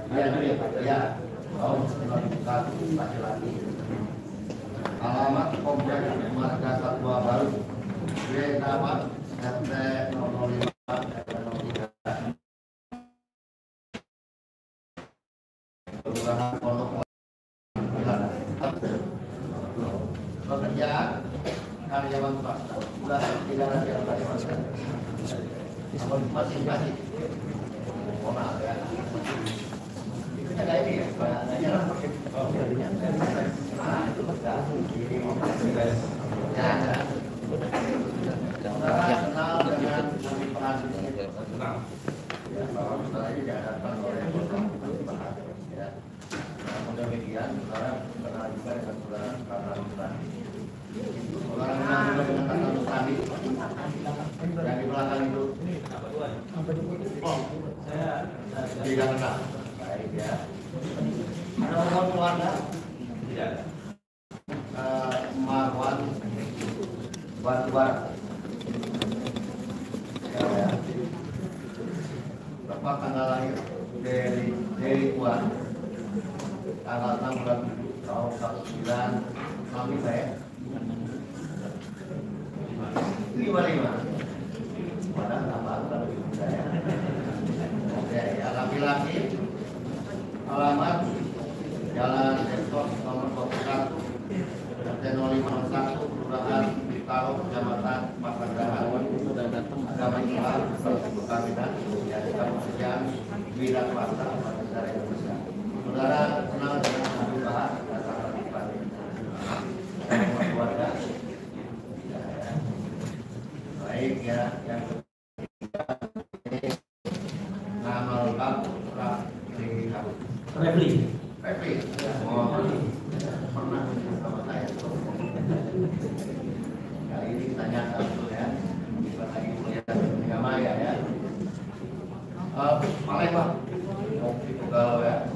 Ya, tahun 91 laki-laki. Alamat komplek Marga Satwa Baru, Gramat RT 005 03. Kelurahan Pondok pekerjaan karyawan swasta, sudah tidak ada karyawan swasta. Masih maaf ya. Ada ini ya, kenal dengan peran bahwa saudara ini diadakan oleh ya. Namun demikian, saudara kenal juga dengan saudara Karna Nusrani. Saudara kenal juga dengan Karna Nusrani yang di belakang itu. Oh, saya tidak kenal. Baik ya. Ada orang keluarga? Tidak. Marwan Batubara. Ya. Berapa tanggal lahir? Dari Tuan. Tanggal 6 bulan 7 tahun 19 kami saya 55. Padahal tambah kalau lebih muda ya. Oke ya, laki-laki. Alamat Jalan Depok nomor 21 RT 051 Kelurahan Bintaro Kecamatan Pasanggarahan. Agama Islam Bukawinan ya, pekerjaan wira swasta pada negara Indonesia. Saudara kenal dengan Abdul Bahar dan Sahabat Ipan keluarga ya, ya. Baik ya, yang nama lengkap Refli. Oh, pernah sama saya. Kali ini tanya dulu ya. Kita lagi melihat dengan Maya ya. Palembang. Kalau ya.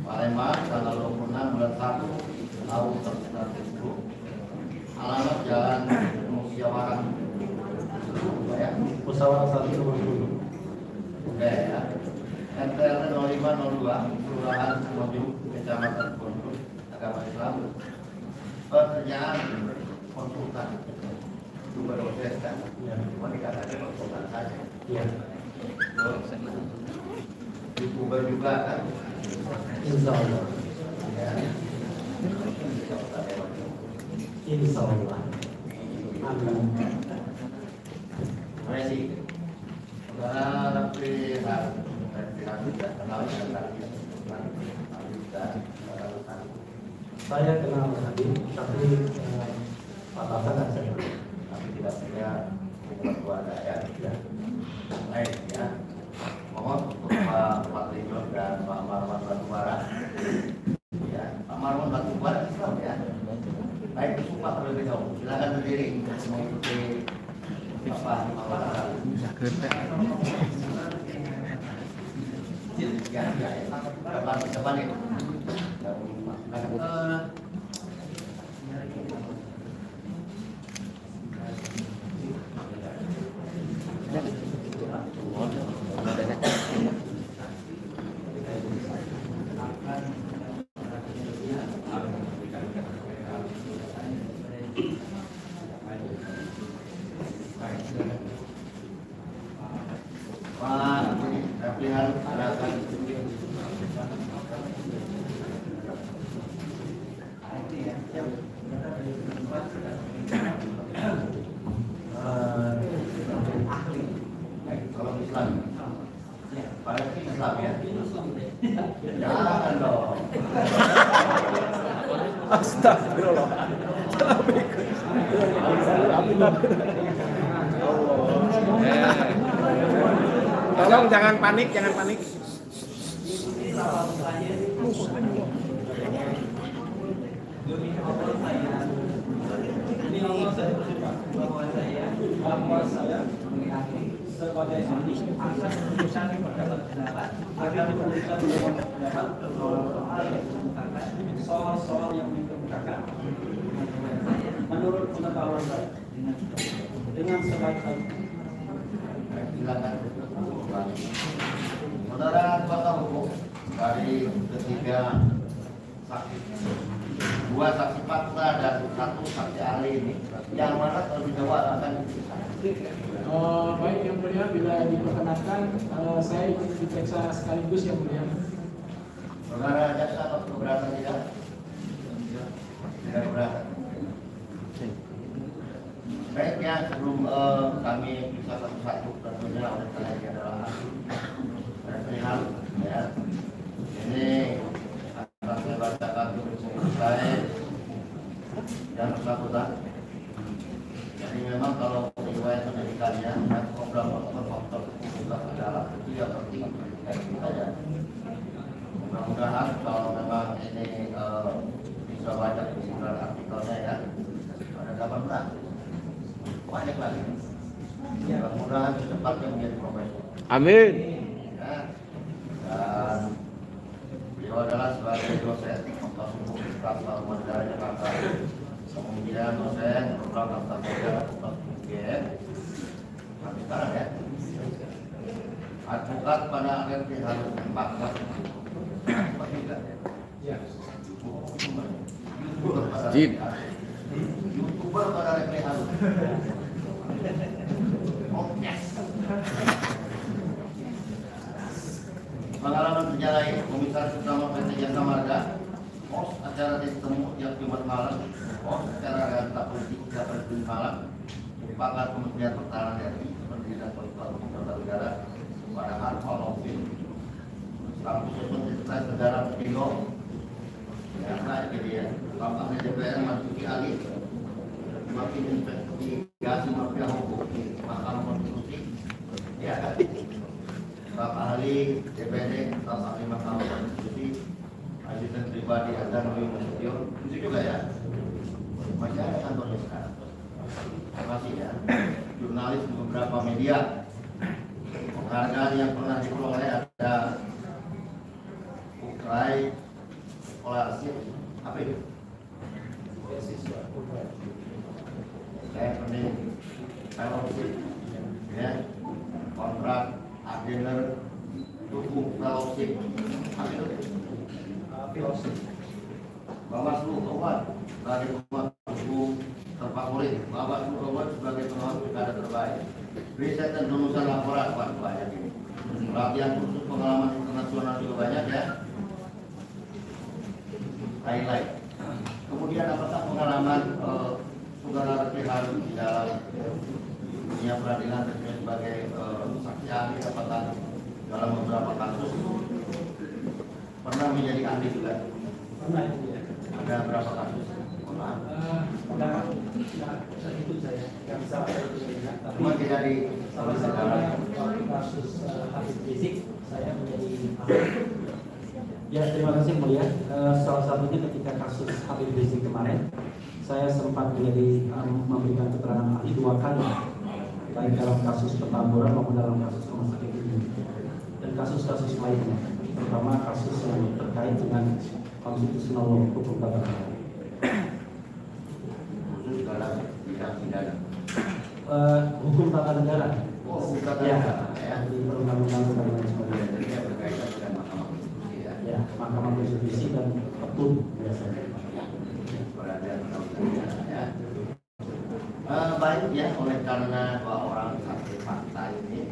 Palembang tanggal 26 bulan 1 tahun 1990. Alamat Jalan Musyawarah ya. Musyawarah 1 nomor 10. Oke ya. RT 0502 Kelurahan Mojo Kecamatan Pondok Agama Islam. Pekerjaan konsultan juga dosen kan? Cuma dikatakan konsultan saja. Iya. YouTuber juga kan? Insya Allah. Ya. Insya Allah. Amin. Terima kasih. Saudara Rafihan. Saya kenal Habib, tapi atasan dan saya, tapi tidak punya hubungan keluarga ya. Baik ya, mohon untuk Pak Patlinyo dan Pak Marwan Batubara, ya Pak Marwan Batubara Islam ya. Baik, bersumpah terlebih dahulu. Silakan berdiri mengikuti Bapak Marwan. Depan itu. Jangan dong. Astagfirullah. Tolong jangan panik, jangan panik. Sebagai ahli asas keputusan pendapat agar keputusan pendapat soal-soal yang dikemukakan menurut pengetahuan saya dengan sebaik-baiknya. Silakan. Saudara kuasa hukum dari ketiga saksi, 2 saksi fakta dan 1 saksi ahli ini, yang mana terlebih dahulu akan diperiksa. Baik yang mulia, bila diperkenankan saya ingin diperiksa sekaligus yang mulia. Saudara jaksa atau keberatan tidak? Tidak keberatan. Baiknya sebelum kami bisa satu-satu, tentunya oleh karena ini adalah ahli ya. Ini akan saya bacakan untuk saya yang bersangkutan. Jadi memang kalau riwayat pendidikannya beberapa faktor juga adalah itu yang penting saja. Mudah-mudahan kalau memang ini bisa baca kesimpulan artikelnya ya, pada 18 banyak lagi. Mudah-mudahan secepatnya menjadi profesor. Amin. Ya. Dan beliau adalah sebagai dosen Fakultas Hukum Universitas Negara Jakarta. Kemudian dosen program Tata Negara Fakultas UGM. Sampai sekarang ya. Advokat pada akhirnya harus membakar. Advokat juga ya. Jin. YouTuber pada akhirnya harus. Oh yes. Pengalaman berjalan Komisaris Utama PT Jasa Marga, host acara temu tiap Jumat malam, host acara realita politik tiap hari Jumat malam, merupakan Kementerian Pertahanan RI, Pendirian Fakultas Hukum Tata Negara, pada Harvard Law School, kampus Universitas Negara Indo, Jakarta, jadi ya, Bapak DPR Marzuki Ali, makin investigasi mafia hukum di Mahkamah Konstitusi, ya. Bapak ahli DPD, staf ahli Mahkamah Konstitusi, asisten pribadi Azhar Nuri Nasution, itu juga ya. Masih ada kantornya sekarang. Terima kasih ya. Jurnalis di beberapa media. Penghargaan yang pernah diperoleh ada Ukrai Scholarship, apa itu? Saya pening fellowship, ya, kontrak Adener Hukum Fellowship, fellowship. Bawaslu Award sebagai pengamat hukum terfavorit, Bawaslu Award sebagai pengamat pilkada terbaik, riset dan rumusan laporan banyak ini. Pelatihan khusus pengalaman internasional juga banyak ya. Highlight. Kemudian apakah pengalaman saudara Refli Harun di dalam dunia peradilan tentunya sebagai saksi ahli, apakah dalam beberapa kasus pernah menjadi ahli juga? Pernah ya. Ada berapa kasus? Tidak ikut saya yang sampai Cuma tidak di kasus Habib Rizik saya menjadi ahli. Ya, terima kasih mulia. Salah satunya ketika kasus Habib Rizik kemarin, saya sempat memberikan keterangan ahli 2 kali, baik dalam kasus Petamburan maupun dalam kasus rumah sakit ini dan kasus-kasus lainnya, terutama kasus yang terkait dengan konstitusional hukum tata negara. khusus dalam bidang pidana. Hukum tata negara. Oh, hukum tata Ya, negara, ya. di perundang-undangan dan sebagainya. Jadi yang berkaitan dengan Mahkamah Konstitusi ya. Ya, Mahkamah Konstitusi dan Petun biasanya. Peradilan undang-undang ya. Baik ya, oleh karena 2 orang saksi fakta ini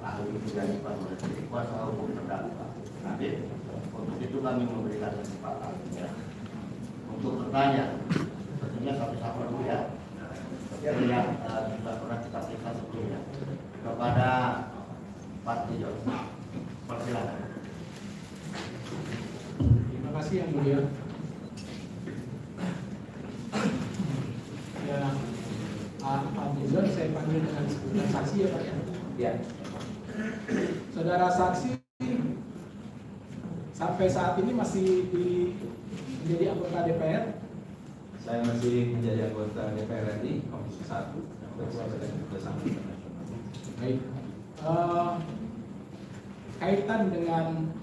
ahli sudah dipanggil oleh kuasa hukum terdakwa. Untuk itu kami memberikan kesempatan ya, untuk bertanya, tentunya satu-satu dulu ya, seperti yang sudah pernah kita periksa sebelumnya kepada Pak Tijon. Persilakan. Terima kasih yang mulia. Ya, Pak Tijon saya panggil dengan sebutan saksi ya Pak ya. Ya. Saudara saksi sampai saat ini masih menjadi anggota DPR. Saya masih menjadi anggota DPR RI Komisi 1 bersama internasional. Baik. Kaitan dengan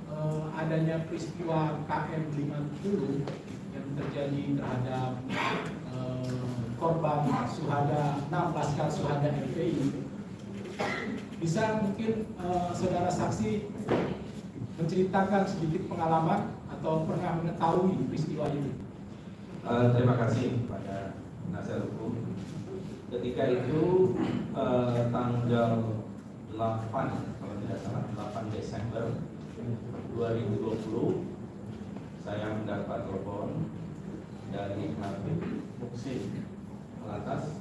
adanya peristiwa KM 50 yang terjadi terhadap korban Suhada 6 Laskar Suhada FPI, bisa mungkin saudara saksi menceritakan sedikit pengalaman atau pernah mengetahui peristiwa ini? Terima kasih kepada penasihat hukum. Ketika itu tanggal 8 kalau tidak salah 8 Desember 2020 saya mendapat telepon dari Habib Muksin Alatas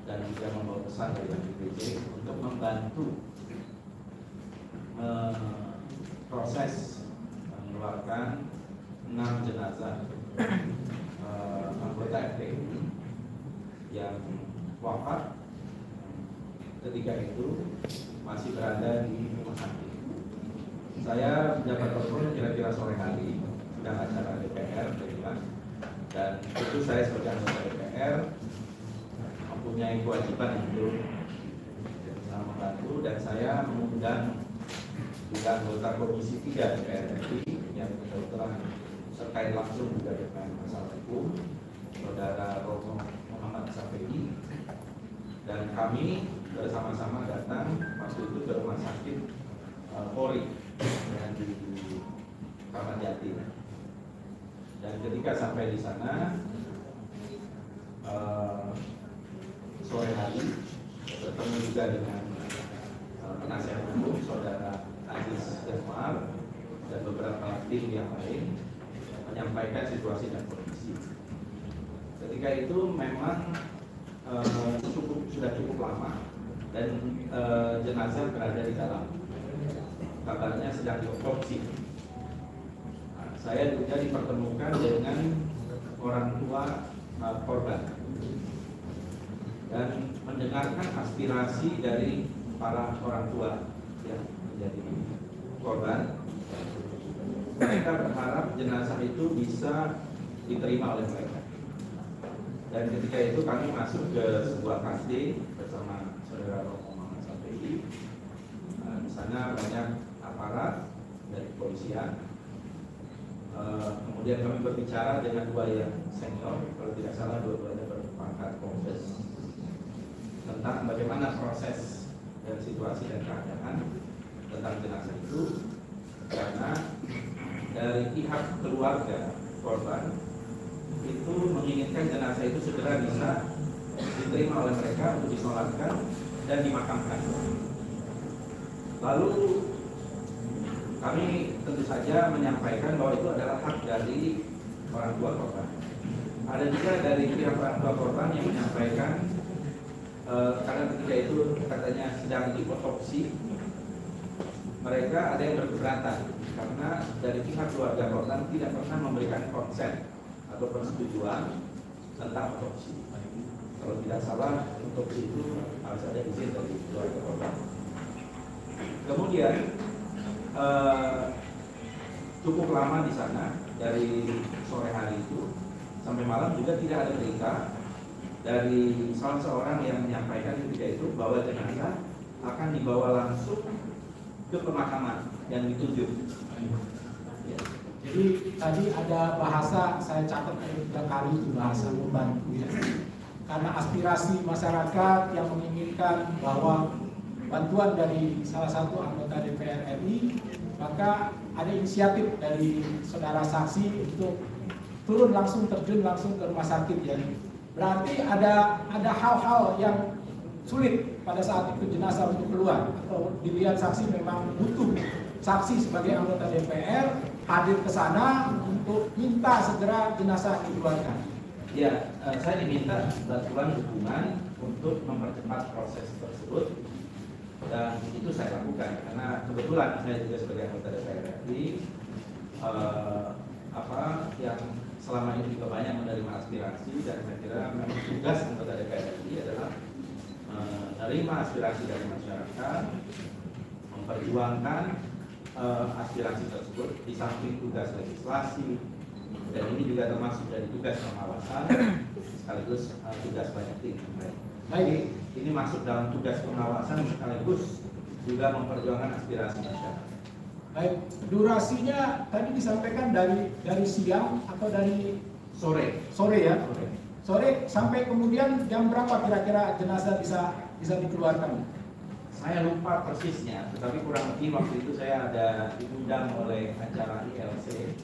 dan dia membawa pesan dari Habib Rizik untuk membantu proses mengeluarkan 6 jenazah anggota FPI yang wafat ketika itu masih berada di rumah sakit. Saya mendapat telepon kira-kira sore hari sedang acara DPR dan itu saya sebagai anggota DPR mempunyai kewajiban untuk membantu dan saya mengundang juga anggota Komisi 3 DPR RI yang kebetulan terkait langsung juga dengan masalah hukum, Saudara Romo Muhammad Safei, dan kami bersama-sama datang waktu itu ke rumah sakit Polri yang di Kramat Jati. Dan ketika sampai di sana sore hari bertemu juga dengan penasihat hukum Saudara Aziz Jasmar dan beberapa tim yang lain menyampaikan situasi dan kondisi. Ketika itu memang sudah cukup lama dan jenazah berada di dalam. Kabarnya sedang diotopsi. Saya juga dipertemukan dengan orang tua korban dan mendengarkan aspirasi dari para orang tua yang menjadi korban. Mereka berharap jenazah itu bisa diterima oleh mereka. Dan ketika itu kami masuk ke sebuah kafe bersama Saudara Romo Muhammad Safei. Di sana banyak aparat dari kepolisian. Kemudian kami berbicara dengan dua yang senior, kalau tidak salah dua-duanya berpangkat kombes, tentang bagaimana proses dan situasi dan keadaan tentang jenazah itu, karena dari pihak keluarga korban itu menginginkan jenazah itu segera bisa diterima oleh mereka untuk disolatkan dan dimakamkan. Lalu kami tentu saja menyampaikan bahwa itu adalah hak dari orang tua korban. Ada juga dari pihak orang tua korban yang menyampaikan karena ketika itu katanya sedang diotopsi, mereka ada yang berkeberatan karena dari pihak keluarga korban tidak pernah memberikan konsen atau persetujuan tentang otopsi. Kalau tidak salah, otopsi itu harus ada izin dari keluarga korban. Kemudian cukup lama di sana, dari sore hari itu sampai malam juga tidak ada berita dari salah seorang yang menyampaikan ketika itu bahwa jenazah akan dibawa langsung ke pemakaman yang dituju. Ya. Jadi tadi ada bahasa, saya catat ada 3 kali itu bahasa membantu ya. Karena aspirasi masyarakat yang menginginkan bahwa bantuan dari salah satu anggota DPR RI, maka ada inisiatif dari saudara saksi untuk turun langsung, terjun langsung ke rumah sakit ya. Berarti ada hal-hal yang sulit pada saat itu jenazah untuk keluar, atau dilihat saksi memang butuh saksi sebagai anggota DPR hadir ke sana untuk minta segera jenazah dikeluarkan. Ya, saya diminta bantuan dukungan untuk mempercepat proses tersebut dan itu saya lakukan karena kebetulan saya juga sebagai anggota DPR RI yang selama ini juga banyak menerima aspirasi dan saya kira memang tugas anggota DPR RI adalah menerima aspirasi dari masyarakat, memperjuangkan aspirasi tersebut di samping tugas legislasi, dan ini juga termasuk dari tugas pengawasan sekaligus tugas banyak tim. Baik, ini masuk dalam tugas pengawasan sekaligus juga memperjuangkan aspirasi masyarakat. Baik, durasinya tadi disampaikan dari siang atau dari Sore ya? Sore. Sore sampai kemudian jam berapa kira-kira jenazah bisa dikeluarkan? Saya lupa persisnya, tetapi kurang lebih waktu itu saya ada diundang oleh acara ILC.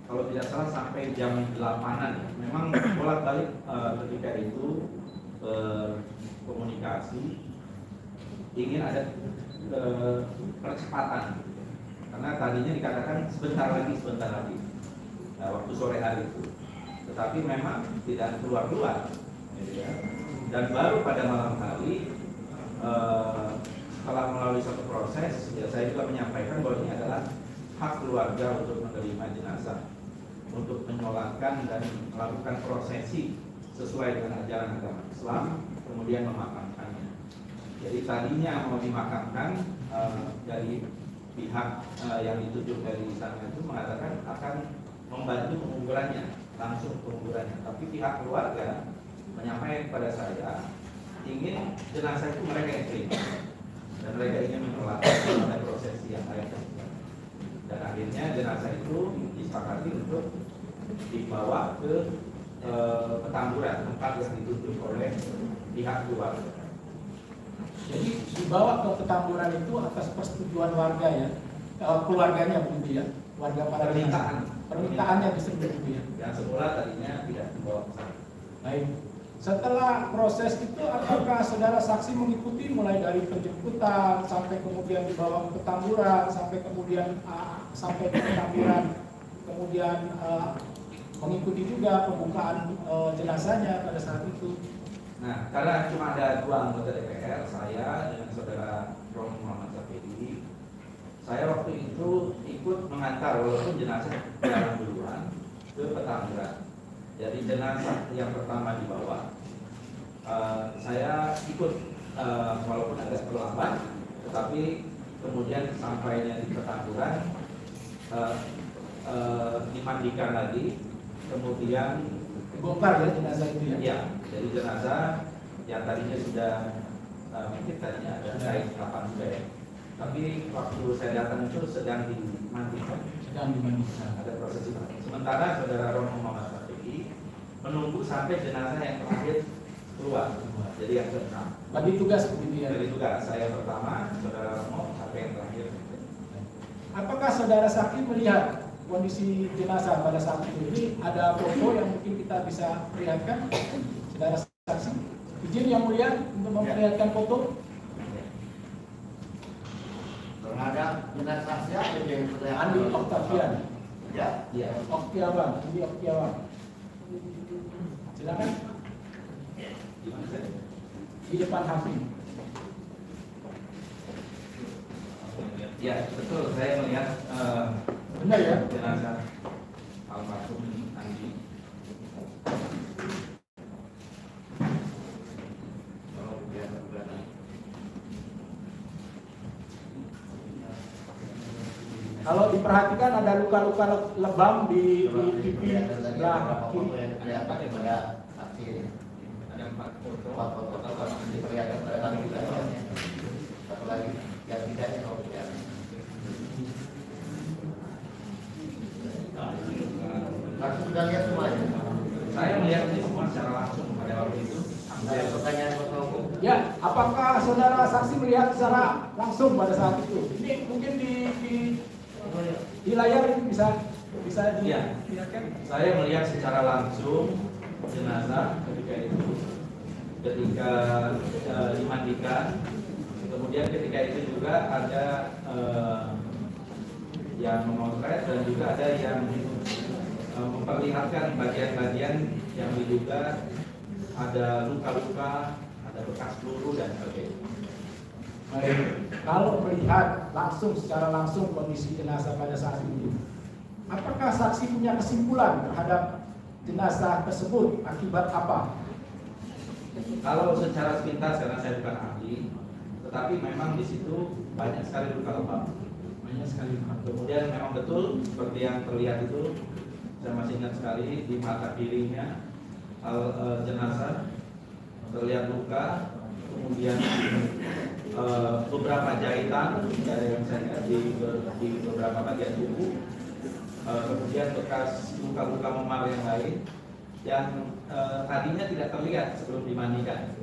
Kalau tidak salah sampai jam 8-an. Memang bolak-balik ketika itu komunikasi ingin ada percepatan, karena tadinya dikatakan sebentar lagi waktu sore hari itu, tetapi memang tidak keluar gitu ya. Dan baru pada malam hari setelah melalui satu proses, ya saya juga menyampaikan bahwa ini adalah hak keluarga untuk menerima jenazah, untuk menyolatkan dan melakukan prosesi sesuai dengan ajaran agama Islam, kemudian memakamkannya. Jadi tadinya mau dimakamkan, dari pihak yang ditunjuk dari sana itu mengatakan akan membantu penguburannya, langsung penguburannya. Tapi pihak keluarga menyampaikan kepada saya ingin jenazah itu mereka yang terima, dan mereka ingin menyolatkan prosesi yang lain. Dan akhirnya jenazah itu disepakati untuk dibawa ke Petamburan, tempat yang ditunjuk oleh pihak keluarga. Jadi dibawa ke Petamburan itu atas persetujuan warga ya, keluarganya begitu ya, warga pada permintaannya disebut begitu ya. Yang semula tadinya tidak dibawa ke sana. Baik. Setelah proses itu, apakah saudara saksi mengikuti mulai dari penjemputan sampai kemudian dibawa ke Petamburan, sampai kemudian sampai ke Petamburan, kemudian mengikuti juga pembukaan jenazahnya pada saat itu? Nah, karena cuma ada 2 anggota DPR, saya dengan saudara Romi Muhammad Safedi, saya waktu itu ikut mengantar walaupun jenazah jalan duluan ke Petamburan. Jadi jenazah yang pertama dibawa, saya ikut walaupun agak terlambat, tetapi kemudian sampainya di Petamburan, dimandikan lagi, kemudian Bongkar ya jenazah itu ya? Ya, jadi jenazah yang tadinya sudah mungkin tadinya ada kain kapan juga ya, tapi waktu saya datang itu sedang dimandikan. Ada proses itu. Sementara saudara Romo Muhammad Safedi menunggu sampai jenazah yang terakhir keluar. Jadi yang ke-6. Bagi tugas begitu ya? Bagi tugas saya pertama, saudara Romo sampai yang terakhir. Apakah saudara saksi melihat kondisi jenazah pada saat itu? Ini ada foto yang mungkin kita bisa perlihatkan, saudara saksi. Izin yang mulia untuk memperlihatkan foto. Terhadap jenazah siapa yang terlihat? Andi Oktavian. Ya. Iya. Oktiawan, Andi Oktiawan. Silakan. Gimana saya? Di depan Hafiz. Ya, betul. Saya melihat Benar ya? jenazah almarhum Andi. Kalau diperhatikan ada luka-luka lebam di pipi sebelah kiri. Ada aksi ini. Ada 4 foto. 4 foto diperlihatkan pada kami juga. Satu lagi yang tidak ya. Langsung sudah lihat semuanya. Saya melihat ini semua secara langsung pada waktu itu. Ada pertanyaan Pak Hukum. Ya, apakah saudara saksi melihat secara langsung pada saat itu? Ini mungkin di layar ini bisa Iya. dilihatkan. Saya melihat secara langsung jenazah ketika dimandikan. Kemudian ketika itu juga ada yang memotret dan juga ada yang memperlihatkan bagian-bagian yang diduga ada luka-luka, ada bekas peluru dan sebagainya. Baik, kalau melihat secara langsung kondisi jenazah pada saat itu, apakah saksi punya kesimpulan terhadap jenazah tersebut akibat apa? Kalau secara sepintas, karena saya bukan ahli, tetapi memang di situ banyak sekali luka-luka. Banyak sekali. Kemudian memang betul seperti yang terlihat itu, saya masih ingat sekali di mata kirinya jenazah terlihat luka, kemudian beberapa jahitan dari yang saya lihat di beberapa bagian tubuh, kemudian bekas luka-luka memar yang lain yang tadinya tidak terlihat sebelum dimandikan.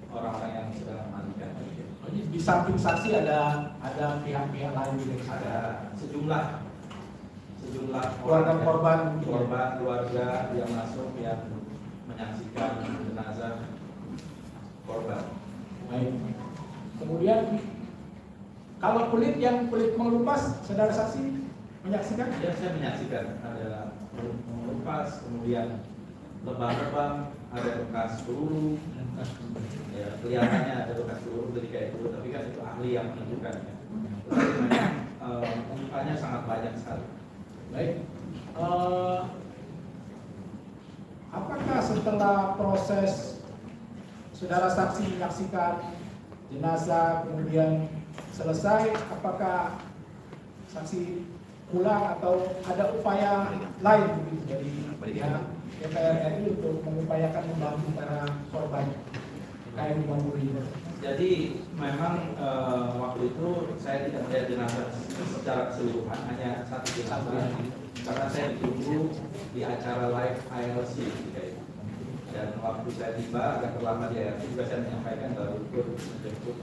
orang-orang yang sedang memandikan. Jadi di samping saksi ada pihak-pihak lain juga. Ada sejumlah Keluarga korban. Keluarga yang masuk yang menyaksikan jenazah korban. Baik. Kemudian kalau kulit mengelupas, saudara saksi menyaksikan? Ya, saya menyaksikan ada mengelupas, kemudian lebam-lebam, ada bekas peluru, ya, kelihatannya ada bekas peluru ketika itu, tapi kan itu ahli yang menunjukkan. Ya. Tetapi memang lukanya sangat banyak sekali. Baik. Apakah setelah proses saudara saksi menyaksikan jenazah kemudian selesai, apakah saksi pulang atau ada upaya lain begitu dari pihak DPR RI untuk mengupayakan membantu para korban KM 50 ini? Jadi memang waktu itu saya tidak melihat jenazah secara keseluruhan, hanya satu jenazah, karena saya ditunggu di acara live ILC ketika itu. Dan waktu saya tiba agak terlambat di ILC juga saya menyampaikan bahwa ikut menjemput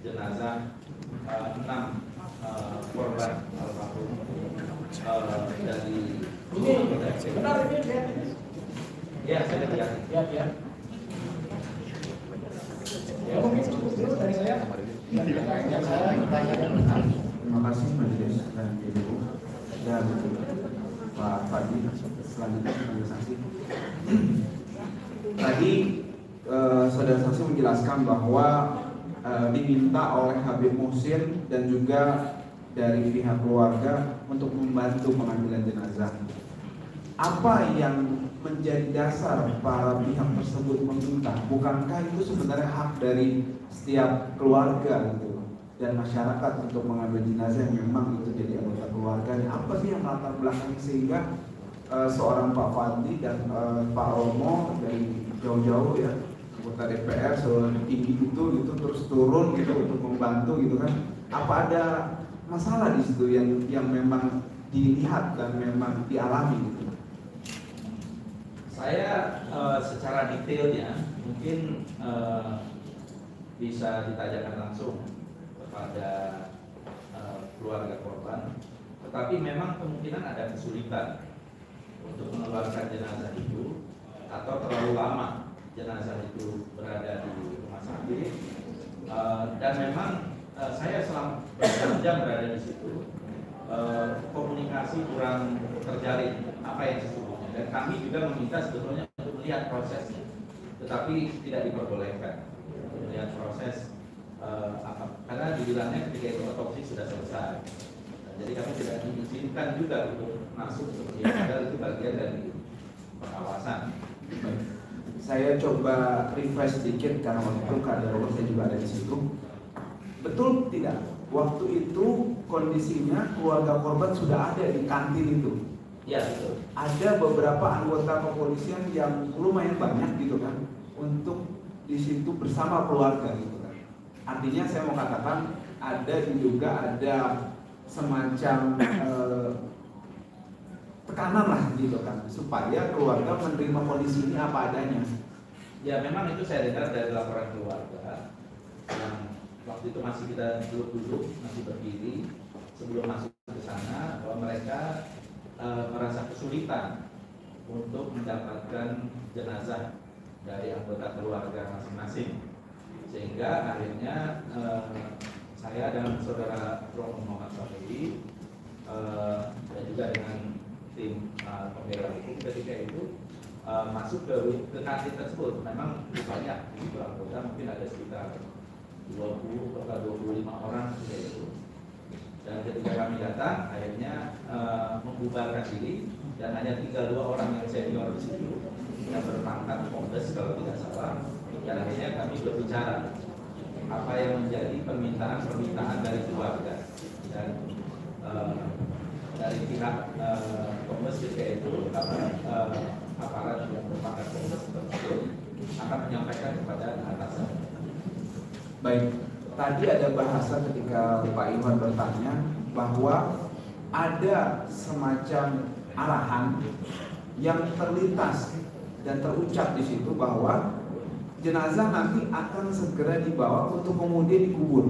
jenazah 6 korban almarhum dari Ini benar ini lihat ini? ya saya lihat. Lihat ya. Ya mungkin cukup dulu dari saya. Yang saya Terima kasih Majelis dan Ibu dan Pak Fadli. Selanjutnya sebagai saksi. Tadi saudara saksi menjelaskan bahwa diminta oleh Habib Muhsin dan juga dari pihak keluarga untuk membantu pengambilan jenazah. Apa yang menjadi dasar para pihak tersebut meminta? Bukankah itu sebenarnya hak dari setiap keluarga gitu dan masyarakat untuk mengambil jenazah yang memang itu jadi anggota keluarganya? Apa sih yang latar belakangnya sehingga seorang Pak Fadli dan Pak Romo dari jauh-jauh ya anggota DPR seorang tinggi itu terus turun gitu untuk membantu gitu kan? Apa ada masalah di situ yang memang dilihat dan memang dialami gitu? Saya secara detailnya mungkin bisa ditanyakan langsung kepada keluarga korban, tetapi memang kemungkinan ada kesulitan untuk mengeluarkan jenazah itu atau terlalu lama jenazah itu berada di rumah sakit, dan memang saya selama berjam-jam berada di situ, komunikasi kurang terjalin apa yang sesungguhnya. Dan kami juga meminta sebetulnya untuk melihat prosesnya, tetapi tidak diperbolehkan melihat proses karena dibilangnya ketika itu otopsi sudah selesai. Jadi kami tidak diizinkan juga untuk masuk seperti itu, padahal itu bagian dari pengawasan. Saya coba refresh sedikit karena waktu itu kadang saya juga ada di situ. Betul tidak? Waktu itu kondisinya keluarga korban sudah ada di kantin itu. Ya betul. Ada beberapa anggota kepolisian yang lumayan banyak gitu kan untuk di situ bersama keluarga gitu kan. Artinya saya mau katakan ada diduga ada semacam tekanan lah gitu kan supaya keluarga menerima kondisi ini apa adanya. Ya memang itu saya dengar dari laporan keluarga yang waktu itu masih kita duduk masih berdiri sebelum masuk ke sana bahwa mereka merasa kesulitan untuk mendapatkan jenazah dari anggota keluarga masing-masing, sehingga akhirnya saya dan saudara Romo Muhammad Syafi'i dan juga dengan tim pembela hukum ketika itu masuk ke kantin tersebut. Memang banyak itu anggota, mungkin ada sekitar 20 atau 25 orang seperti itu. Dan ketika kami datang, akhirnya membubarkan diri dan hanya 3-2 orang yang senior di situ yang berpangkat kombes kalau tidak salah. Dan akhirnya kami berbicara apa yang menjadi permintaan dari keluarga dan dari pihak kombes ketika itu aparat yang berpangkat kombes tersebut akan menyampaikan kepada atasan. Baik, tadi ada bahasa ketika Pak Iwan bertanya bahwa ada semacam arahan yang terlintas dan terucap di situ bahwa jenazah nanti akan segera dibawa untuk kemudian dikubur,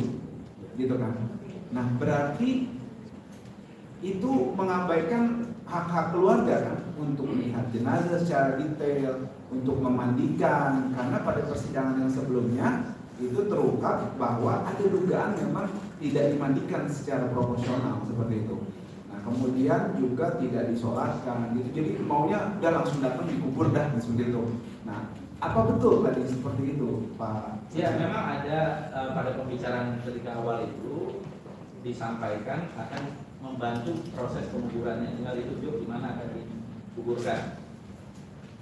gitu kan? Nah, berarti itu mengabaikan hak-hak keluarga kan untuk melihat jenazah secara detail, untuk memandikan, karena pada persidangan yang sebelumnya itu terungkap bahwa ada dugaan memang tidak dimandikan secara proporsional seperti itu. Nah, kemudian juga tidak disolatkan gitu. Jadi maunya udah langsung datang dikubur dah seperti itu. Nah, apa betul tadi seperti itu, Pak? Ya, memang ada pada pembicaraan ketika awal itu disampaikan akan membantu proses penguburannya, tinggal ditunjuk di mana akan dikuburkan.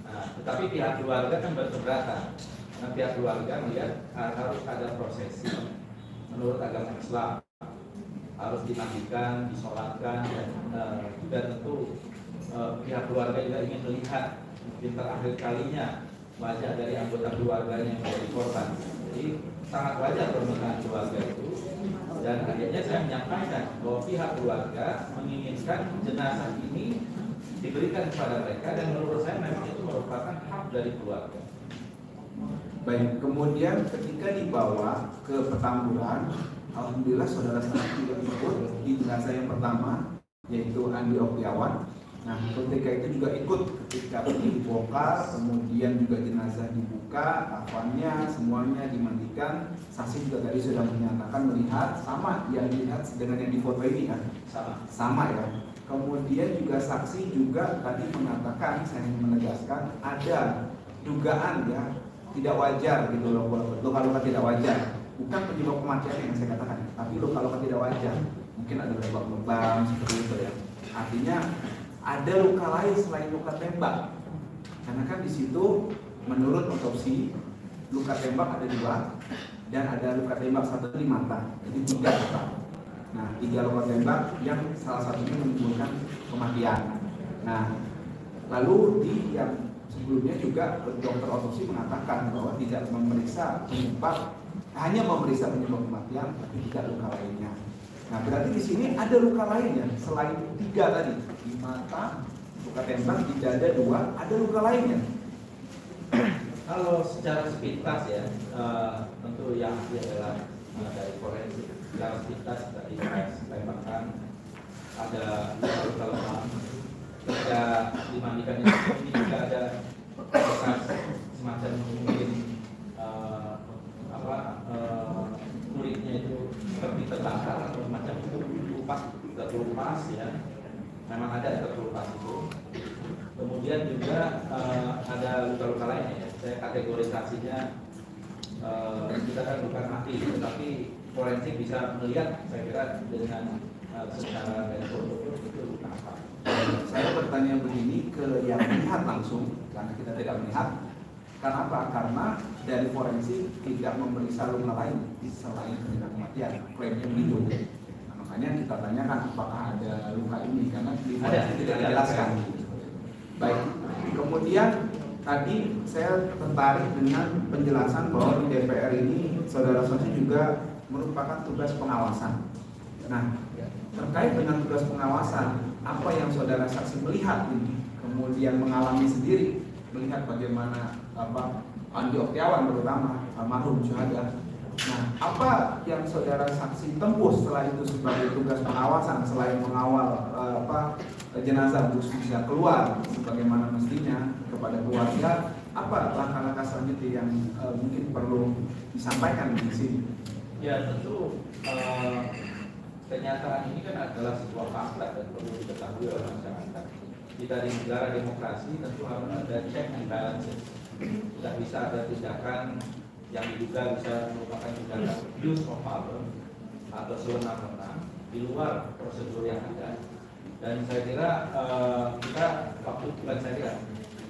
Nah, tetapi pihak keluarga kan berkeberatan. Karena pihak keluarga melihat harus ada prosesi menurut agama Islam, harus dimandikan, disolatkan, dan juga tentu pihak keluarga juga ingin melihat mungkin terakhir kalinya wajah dari anggota keluarganya yang menjadi korban. Jadi sangat wajar permintaan keluarga itu, dan akhirnya saya menyampaikan bahwa pihak keluarga menginginkan jenazah ini diberikan kepada mereka, dan menurut saya memang itu merupakan hak dari keluarga. Baik, kemudian ketika dibawa ke Petamburan, alhamdulillah saudara saya juga ikut di jenazah yang pertama, yaitu Andi Oktiawan. Nah, ketika itu juga ikut ketika dibongkar, kemudian juga jenazah dibuka, kafannya semuanya dimandikan. Saksi juga tadi sudah menyatakan melihat sama yang dilihat dengan yang di foto ini kan? Sama ya. Kemudian juga saksi juga tadi mengatakan, saya ingin menegaskan ada dugaan ya tidak wajar gitu loh, luka-luka tidak wajar, bukan penyebab kematian yang saya katakan, tapi luka-luka tidak wajar, mungkin ada lebam-lebam seperti itu ya. Artinya ada luka lain selain luka tembak, karena kan di situ menurut otopsi luka tembak ada 2 dan ada luka tembak 1 di mata, jadi 3 total. Nah, 3 luka tembak yang salah satunya menimbulkan kematian. Nah, lalu di yang sebelumnya juga dokter otopsi mengatakan bahwa tidak memeriksa penyebab, hanya memeriksa penyebab kematian, tapi tidak luka lainnya. Nah, berarti di sini ada luka lainnya selain 3 tadi, di mata, luka tembak, di dada 2, ada luka lainnya. Kalau secara sepintas ya, tentu yang adalah dari forensik. Secara sepintas tadi saya sampaikan ada luka lebam. Ketika dimandikan ini juga ada bekas semacam mungkin kulitnya itu seperti terbakar atau semacam itu, terkelupas ya. Memang ada terkelupas itu. Kemudian juga ada luka-luka lainnya ya. Saya kategorisasinya kita kan bukan ahli, tetapi forensik bisa melihat, saya kira dengan secara foto itu luka apa. Saya bertanya begini ke yang melihat langsung, karena kita tidak melihat. Kenapa? Karena dari forensik tidak memeriksa luka lain selain penyebab kematian, klaimnya begitu. Nah, makanya kita tanyakan apakah ada luka ini, karena di forensik tidak dijelaskan. Baik, kemudian tadi saya tertarik dengan penjelasan bahwa di DPR ini saudara saksi juga merupakan tugas pengawasan. Nah, terkait dengan tugas pengawasan, apa yang saudara saksi melihat ini, kemudian mengalami sendiri, melihat bagaimana Andi Oktiawan terutama almarhum syuhada. Nah, apa yang saudara saksi tempuh setelah itu sebagai tugas pengawasan selain mengawal jenazah untuk bisa keluar sebagaimana mestinya kepada keluarga? Apa langkah-langkah selanjutnya yang mungkin perlu disampaikan di sini? Ya, tentu kenyataan ini kan adalah sebuah fakta dan perlu diketahui oleh masyarakat. Kita di negara demokrasi tentu harus ada check and balances. Tidak bisa ada tindakan yang diduga bisa merupakan tindakan abuse of power atau sewenang-wenang di luar prosedur yang ada. Dan saya kira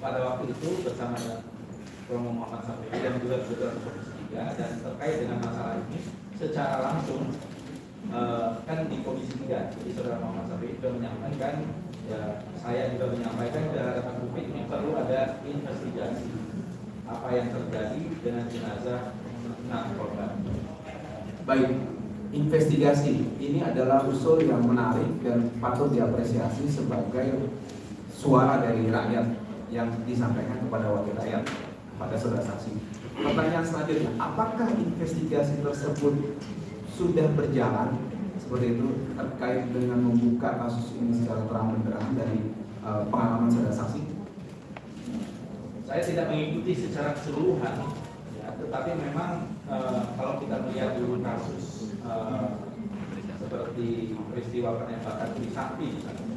pada waktu itu bersama Romo Muhammad Safi'i dan juga kebetulan Komisi 3, dan terkait dengan masalah ini secara langsung kan di Komisi 3, jadi saudara Muhammad Safi'i juga menyampaikan, ya saya juga menyampaikan ke hadapan publik ini perlu ada investigasi apa yang terjadi dengan jenazah 6 korban. Baik, investigasi ini adalah usul yang menarik dan patut diapresiasi sebagai suara dari rakyat yang disampaikan kepada wakil rakyat. pada saudara saksi. Pertanyaan selanjutnya, apakah investigasi tersebut sudah berjalan seperti itu terkait dengan membuka kasus ini secara terang benderang dari pengalaman saudara saksi? Saya tidak mengikuti secara keseluruhan, ya, tetapi memang kalau kita melihat dulu kasus seperti peristiwa penembakan Trisakti misalnya,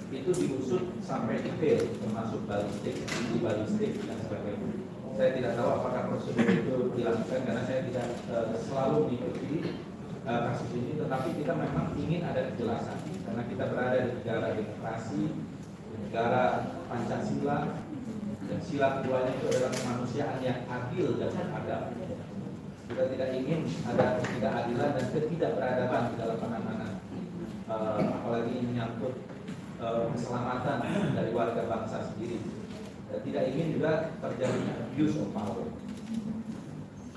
itu diusut sampai detail, termasuk balistik, uji balistik dan sebagainya. Saya tidak tahu apakah prosedur itu dilakukan karena saya tidak selalu mengikuti kasus ini, tetapi kita memang ingin ada kejelasan karena kita berada di negara demokrasi, di negara Pancasila, dan sila keduanya itu adalah kemanusiaan yang adil dan beradab. Kita tidak ingin ada ketidakadilan dan ketidakberadaban di dalam penanganan, apalagi ini menyangkut keselamatan dari warga bangsa sendiri. Dan tidak ingin juga terjadi abuse of power.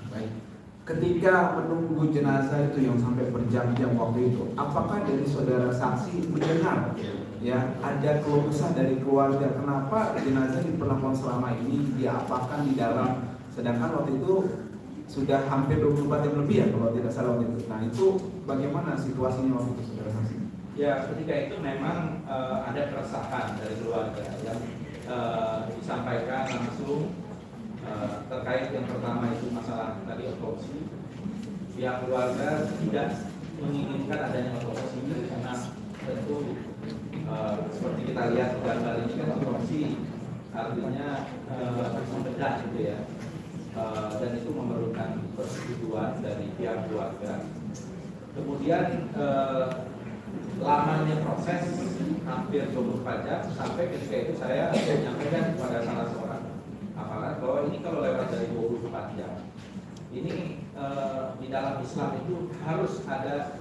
Baik. Ketika menunggu jenazah itu yang sampai berjam-jam waktu itu, apakah dari saudara saksi mendengar ya ada keluh kesah dari keluarga kenapa jenazah diperlakukan selama ini diapakan di dalam, sedangkan waktu itu sudah hampir 24 jam lebih ya kalau tidak salah waktu itu. Nah itu bagaimana situasinya waktu itu saudara saksi? Ya ketika itu memang ada keresahan dari keluarga yang disampaikan langsung. Terkait yang pertama itu masalah tadi otopsi, pihak keluarga tidak menginginkan adanya otopsi karena tentu seperti kita lihat gambar ini kan otopsi artinya membedah gitu ya, dan itu memerlukan persetujuan dari pihak keluarga. Kemudian lamanya proses hampir 24 jam sampai ketika itu saya menyampaikan kepada salah seorang aparat bahwa ini kalau lewat dari 24 jam ini di dalam Islam itu harus ada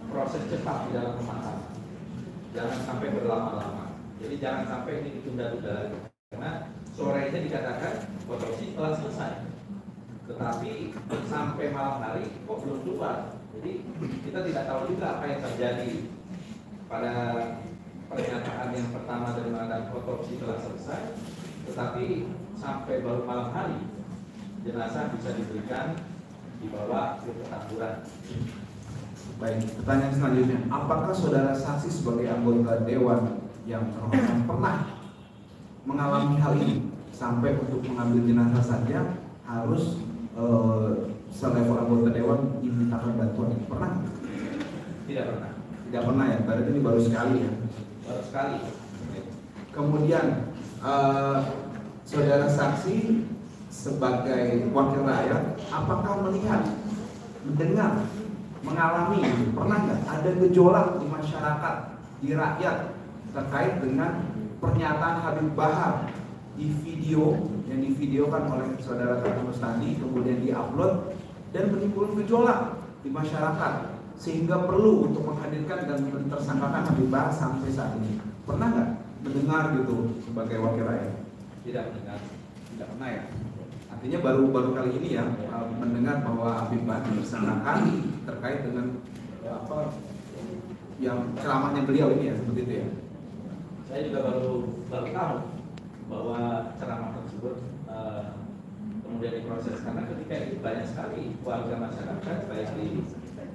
proses cepat di dalam pemakaman, jangan sampai berlama-lama. Jadi jangan sampai ini ditunda-tunda lagi karena sorenya dikatakan otopsi telah selesai, tetapi sampai malam hari kok belum keluar. Jadi kita tidak tahu juga apa yang terjadi pada pernyataan yang pertama dari mengatakan otopsi telah selesai, tetapi sampai baru malam hari jenazah bisa diberikan dibawa ke petamburan. Baik, pertanyaan selanjutnya, apakah saudara saksi sebagai anggota dewan yang terhormat pernah mengalami hal ini sampai untuk mengambil jenazah saja harus selevel anggota dewan dimintakan bantuan? Pernah? Tidak pernah. Tidak pernah ya, berarti ini baru sekali ya? Baru sekali. Kemudian saudara saksi sebagai wakil rakyat, apakah melihat, mendengar, mengalami, pernah nggak ada gejolak di masyarakat, di rakyat terkait dengan pernyataan Habib Bahar di video yang divideokan oleh saudara Tertulis tadi, kemudian diupload dan menimbulkan gejolak di masyarakat sehingga perlu untuk menghadirkan dan mentersangkakan Habib Bahar sampai saat ini? Pernah nggak mendengar gitu sebagai wakil rakyat? Tidak mendengar. Tidak pernah ya. Artinya baru kali ini ya mendengar bahwa Habib Bahar dipersangkakan terkait dengan apa yang ceramahnya beliau ini ya, seperti itu ya. Saya juga baru tahu bahwa ceramah tersebut kemudian diproses karena ketika itu banyak sekali warga masyarakat baik di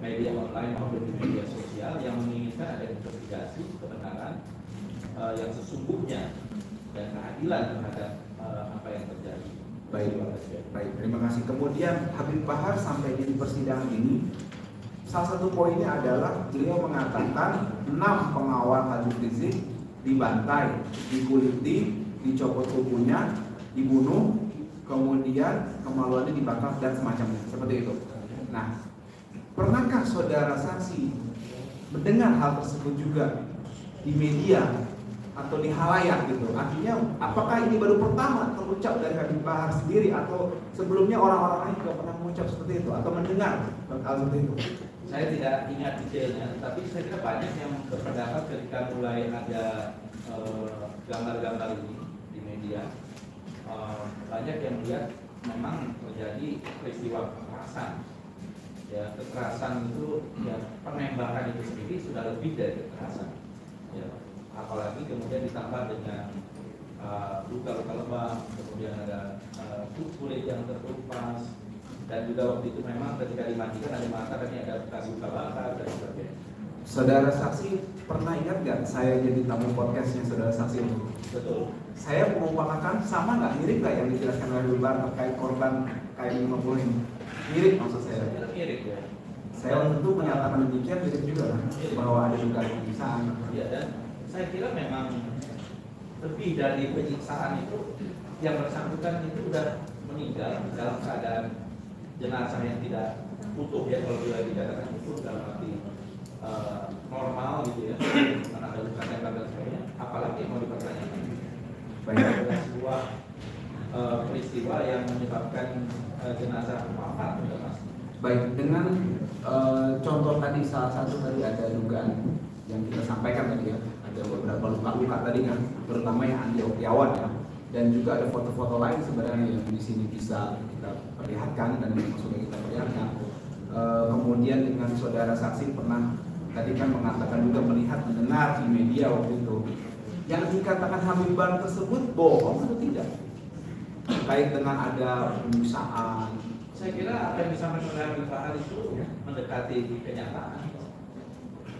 media online maupun di media sosial yang menginginkan ada investigasi kebenaran yang sesungguhnya dan keadilan terhadap apa yang terjadi. Baik, terima kasih. Kemudian Habib Bahar sampai di persidangan ini, salah satu poinnya adalah beliau mengatakan 6 pengawal Habib Rizik dibantai, dikuliti, dicopot tubuhnya, dibunuh, kemudian kemaluannya dibakar dan semacamnya, seperti itu. Nah, pernahkah saudara saksi mendengar hal tersebut juga di media atau di halayak gitu? Artinya apakah ini baru pertama terucap dari Habib Bahar sendiri atau sebelumnya orang-orang lain juga pernah mengucap seperti itu atau mendengar hal seperti itu? Saya tidak ingat detailnya, tapi saya kira banyak yang berpendapat ketika mulai ada gambar-gambar ini di media, banyak yang melihat memang terjadi peristiwa kekerasan. Ya, kekerasan itu, ya penembakan itu sendiri sudah lebih dari kekerasan. Ya, apalagi kemudian ditambah dengan luka-luka lebam, kemudian ada kulit yang terkelupas, dan juga waktu itu memang ketika dimandikan ada mengatakan ini ada bekas luka bakar dan sebagainya. Saudara saksi pernah ingat nggak saya jadi tamu podcastnya saudara saksi itu? Betul. Saya mengumpamakan sama nggak, mirip nggak yang dijelaskan oleh Wilbar terkait korban KM50 ini? Mirip maksud saya. Mirip ya. Saya tentu menyatakan demikian, mirip juga lah, bahwa ada dugaan penyiksaan. Ya, dan saya kira memang lebih dari penyiksaan itu, yang bersangkutan itu sudah meninggal dalam keadaan jenazah yang tidak utuh ya, kalau bila dikatakan utuh dalam arti normal gitu ya, karena ada luka tembak dan sebagainya, apalagi mau dipertanyakan. Baik. Ada sebuah peristiwa yang menyebabkan jenazah wafat sudah pasti. Baik, dengan contoh tadi salah satu tadi ada dugaan yang kita sampaikan tadi ya, ada beberapa luka-luka tadi kan, terutama yang Andi Oktiawan ya, dan juga ada foto-foto lain sebenarnya yang di sini bisa kita perlihatkan dan yang sudah kita perlihatkan. Kemudian dengan saudara saksi pernah tadi kan mengatakan juga melihat mendengar di media waktu itu, yang dikatakan Habib Bahar tersebut bohong atau tidak? Terkait dengan ada penyiksaan. Saya kira apa yang disampaikan oleh Habib Bahar itu mendekati kenyataan,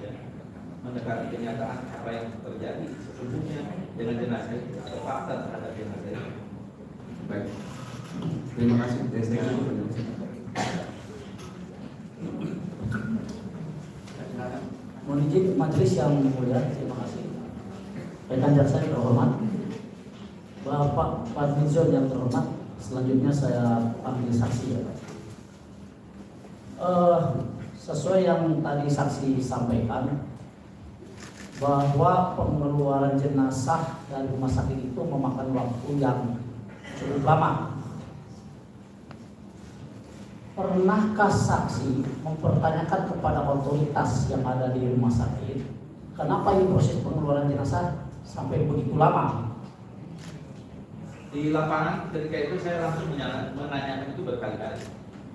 ya. Mendekati kenyataan apa yang terjadi sesungguhnya dengan jenazah itu atau fakta terhadap jenazah itu. Baik, terima kasih. Mohon izin majelis yang mulia, terima kasih. Rekan jaksa yang terhormat, Bapak Fadlizon yang terhormat, selanjutnya saya panggil saksi ya. Sesuai yang tadi saksi sampaikan, bahwa pengeluaran jenazah dari rumah sakit itu memakan waktu yang cukup lama. Pernahkah saksi mempertanyakan kepada otoritas yang ada di rumah sakit, kenapa ini proses pengeluaran jenazah sampai begitu lama? Di lapangan ketika itu saya langsung menanyakan itu berkali-kali.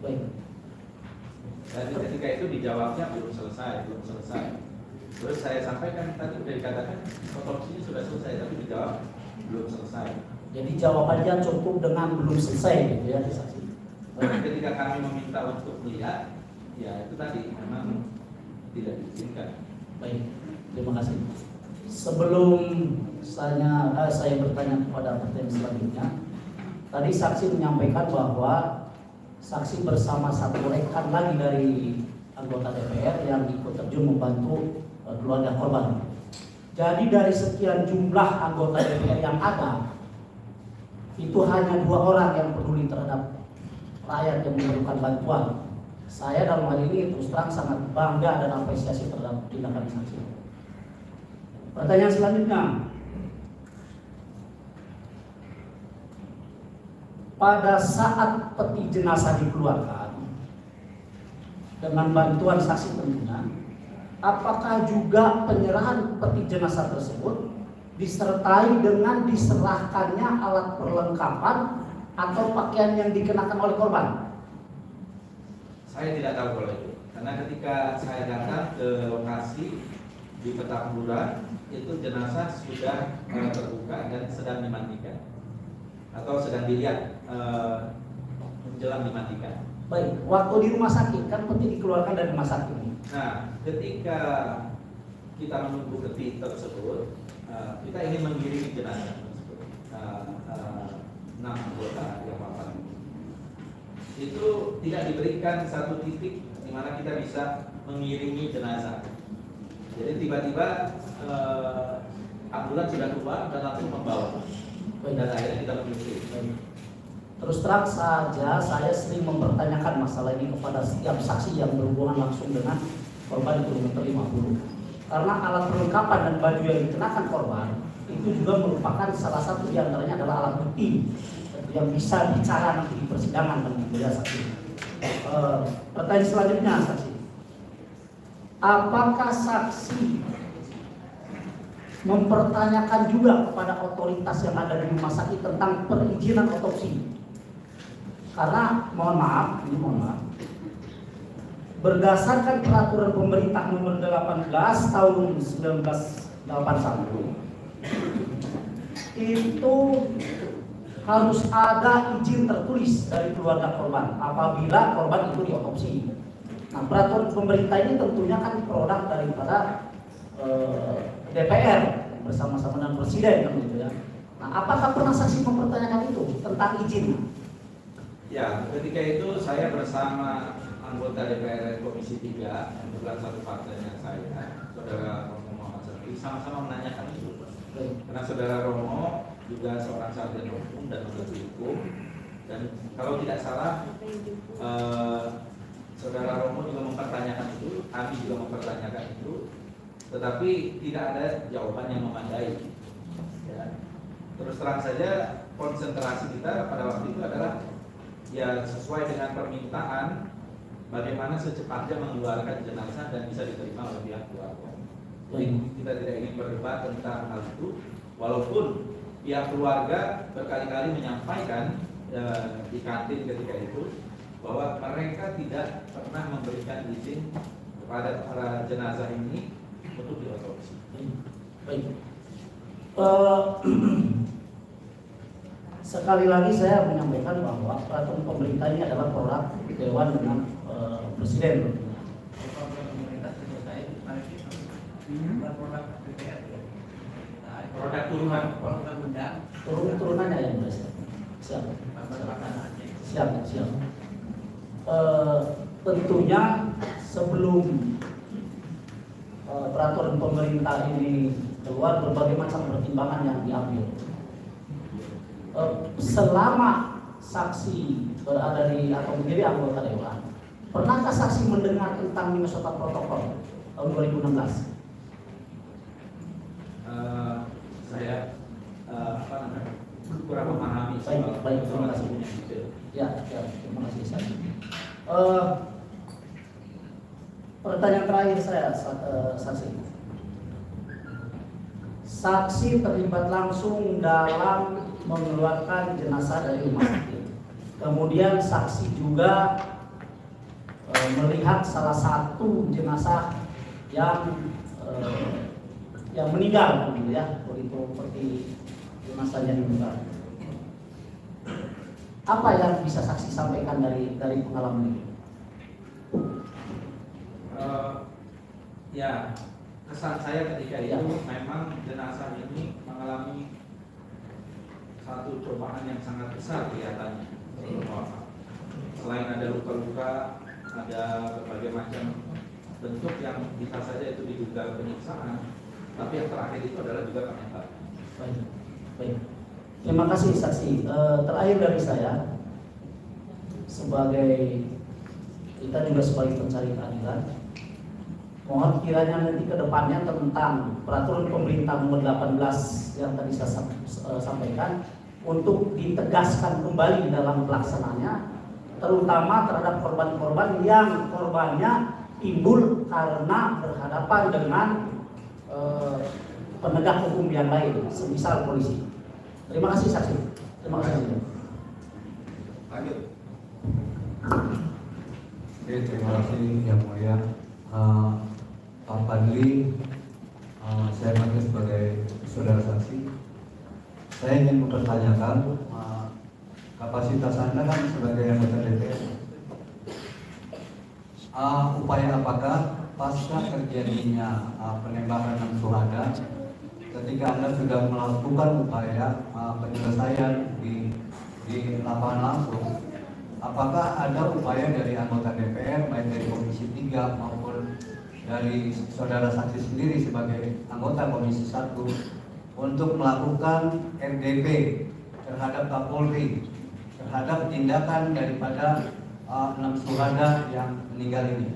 Baik. Dan ketika itu dijawabnya belum selesai. Terus saya sampaikan tadi sudah dikatakan otopsinya sudah selesai, tapi dijawab belum selesai. Jadi jawabannya cukup dengan belum selesai gitu ya saksi. Ketika kami meminta untuk melihat, ya itu tadi memang tidak diizinkan. Baik, terima kasih. Sebelum saya bertanya kepada pertanyaan selanjutnya, tadi saksi menyampaikan bahwa saksi bersama satu rekan lagi dari anggota DPR yang ikut terjun membantu keluarga korban. Jadi dari sekian jumlah anggota DPR yang ada, itu hanya 2 orang yang peduli terhadap rakyat yang memerlukan bantuan. Saya dalam hal ini terus terang sangat bangga dan apresiasi terhadap tindakan saksi. Pertanyaan selanjutnya, pada saat peti jenazah dikeluarkan dengan bantuan saksi tentunya, apakah juga penyerahan peti jenazah tersebut disertai dengan diserahkannya alat perlengkapan atau pakaian yang dikenakan oleh korban? Saya tidak tahu kalau itu, karena ketika saya datang ke lokasi di Petamburan, itu jenazah sudah terbuka dan sedang dimandikan atau sedang dilihat menjelang dimandikan. Baik, waktu di rumah sakit kan peti dikeluarkan dari rumah sakit. Nah, ketika kita menunggu peti tersebut, kita ingin mengiringi jenazah tersebut. 6 anggota yang wafat itu tidak diberikan satu titik di mana kita bisa mengiringi jenazah. Jadi tiba-tiba ambulans sudah keluar dan langsung membawa. Dan akhirnya kita menyusul. Terus terang saja saya sering mempertanyakan masalah ini kepada setiap saksi yang berhubungan langsung dengan korban di kilometer 50. Karena alat perlengkapan dan baju yang dikenakan korban itu juga merupakan salah satu diantaranya adalah alat bukti yang bisa bicara nanti di persidangan dan ya saksi. Pertanyaan selanjutnya saksi, apakah saksi mempertanyakan juga kepada otoritas yang ada di rumah sakit tentang perizinan otopsi? Karena mohon maaf, berdasarkan peraturan pemerintah nomor 18 tahun 1981, itu harus ada izin tertulis dari keluarga korban apabila korban itu diotopsi. Nah, peraturan pemerintah ini tentunya kan produk daripada DPR bersama-sama dengan presiden kan gitu ya. Nah, apakah pernah saksi mempertanyakan itu tentang izin? Ya, ketika itu saya bersama anggota DPR Komisi 3 yang kebetulan satu partainya saya, Saudara Romo Muhammad Serti, sama-sama menanyakan itu. Karena Saudara Romo juga seorang sarjana hukum dan ahli hukum, dan kalau tidak salah Saudara Romo juga mempertanyakan itu, kami juga mempertanyakan itu, tetapi tidak ada jawaban yang memadai. Ya. Terus terang saja konsentrasi kita pada waktu itu adalah ya sesuai dengan permintaan bagaimana secepatnya mengeluarkan jenazah dan bisa diterima oleh pihak keluarga. Jadi kita tidak ingin berdebat tentang hal itu, walaupun pihak keluarga berkali-kali menyampaikan di kantin ketika itu bahwa mereka tidak pernah memberikan izin kepada para jenazah ini untuk diotopsi. Baik. Sekali lagi saya menyampaikan bahwa peraturan pemerintah ini adalah produk Dewan dengan Presiden. Produk turunan. Turunannya yang Presiden. Siap. Tentunya sebelum peraturan pemerintah ini keluar, berbagai macam pertimbangan yang diambil. Selama saksi berada di atau menjadi anggota dewan, pernahkah saksi mendengar tentang Minnesota Protokol tahun 2016? Saya kurang memahami. Baik, terima kasih. Ya, terima kasih. Pertanyaan terakhir saya, saksi. Saksi terlibat langsung dalam mengeluarkan jenazah dari rumah sakit. Kemudian saksi juga melihat salah satu jenazah yang meninggal, gitu ya, begitu seperti jenazahnya dibuka. Apa yang bisa saksi sampaikan dari pengalaman ini? Ya, kesan saya ketika itu memang jenazah ini mengalami satu cobaan yang sangat besar kelihatannya. Selain ada luka-luka, ada berbagai macam bentuk yang bisa saja itu diduga penyiksaan, tapi yang terakhir itu adalah juga penembakan. Baik. Terima kasih saksi. Terakhir dari saya, kita juga sebagai pencari keadilan, mohon kiranya nanti ke depannya tentang peraturan pemerintah nomor 18 yang tadi saya sampaikan untuk ditegaskan kembali dalam pelaksanaannya, terutama terhadap korban-korban yang korbannya timbul karena berhadapan dengan penegak hukum yang lain, semisal polisi. Terima kasih saksi. Terima kasih. Lanjut. Oke, terima kasih yang mulia Pak Fadli. Saya panggil sebagai saudara saksi. Saya ingin mempertanyakan kapasitas Anda kan sebagai anggota DPR. Upaya apakah pasca terjadinya penembakan dan syuhada, ketika Anda sudah melakukan upaya penyelesaian di lapangan langsung, apakah ada upaya dari anggota DPR baik dari Komisi 3 maupun dari saudara saksi sendiri sebagai anggota Komisi 1 untuk melakukan RDP terhadap Kapolri terhadap tindakan daripada 6 syuhada yang meninggal ini?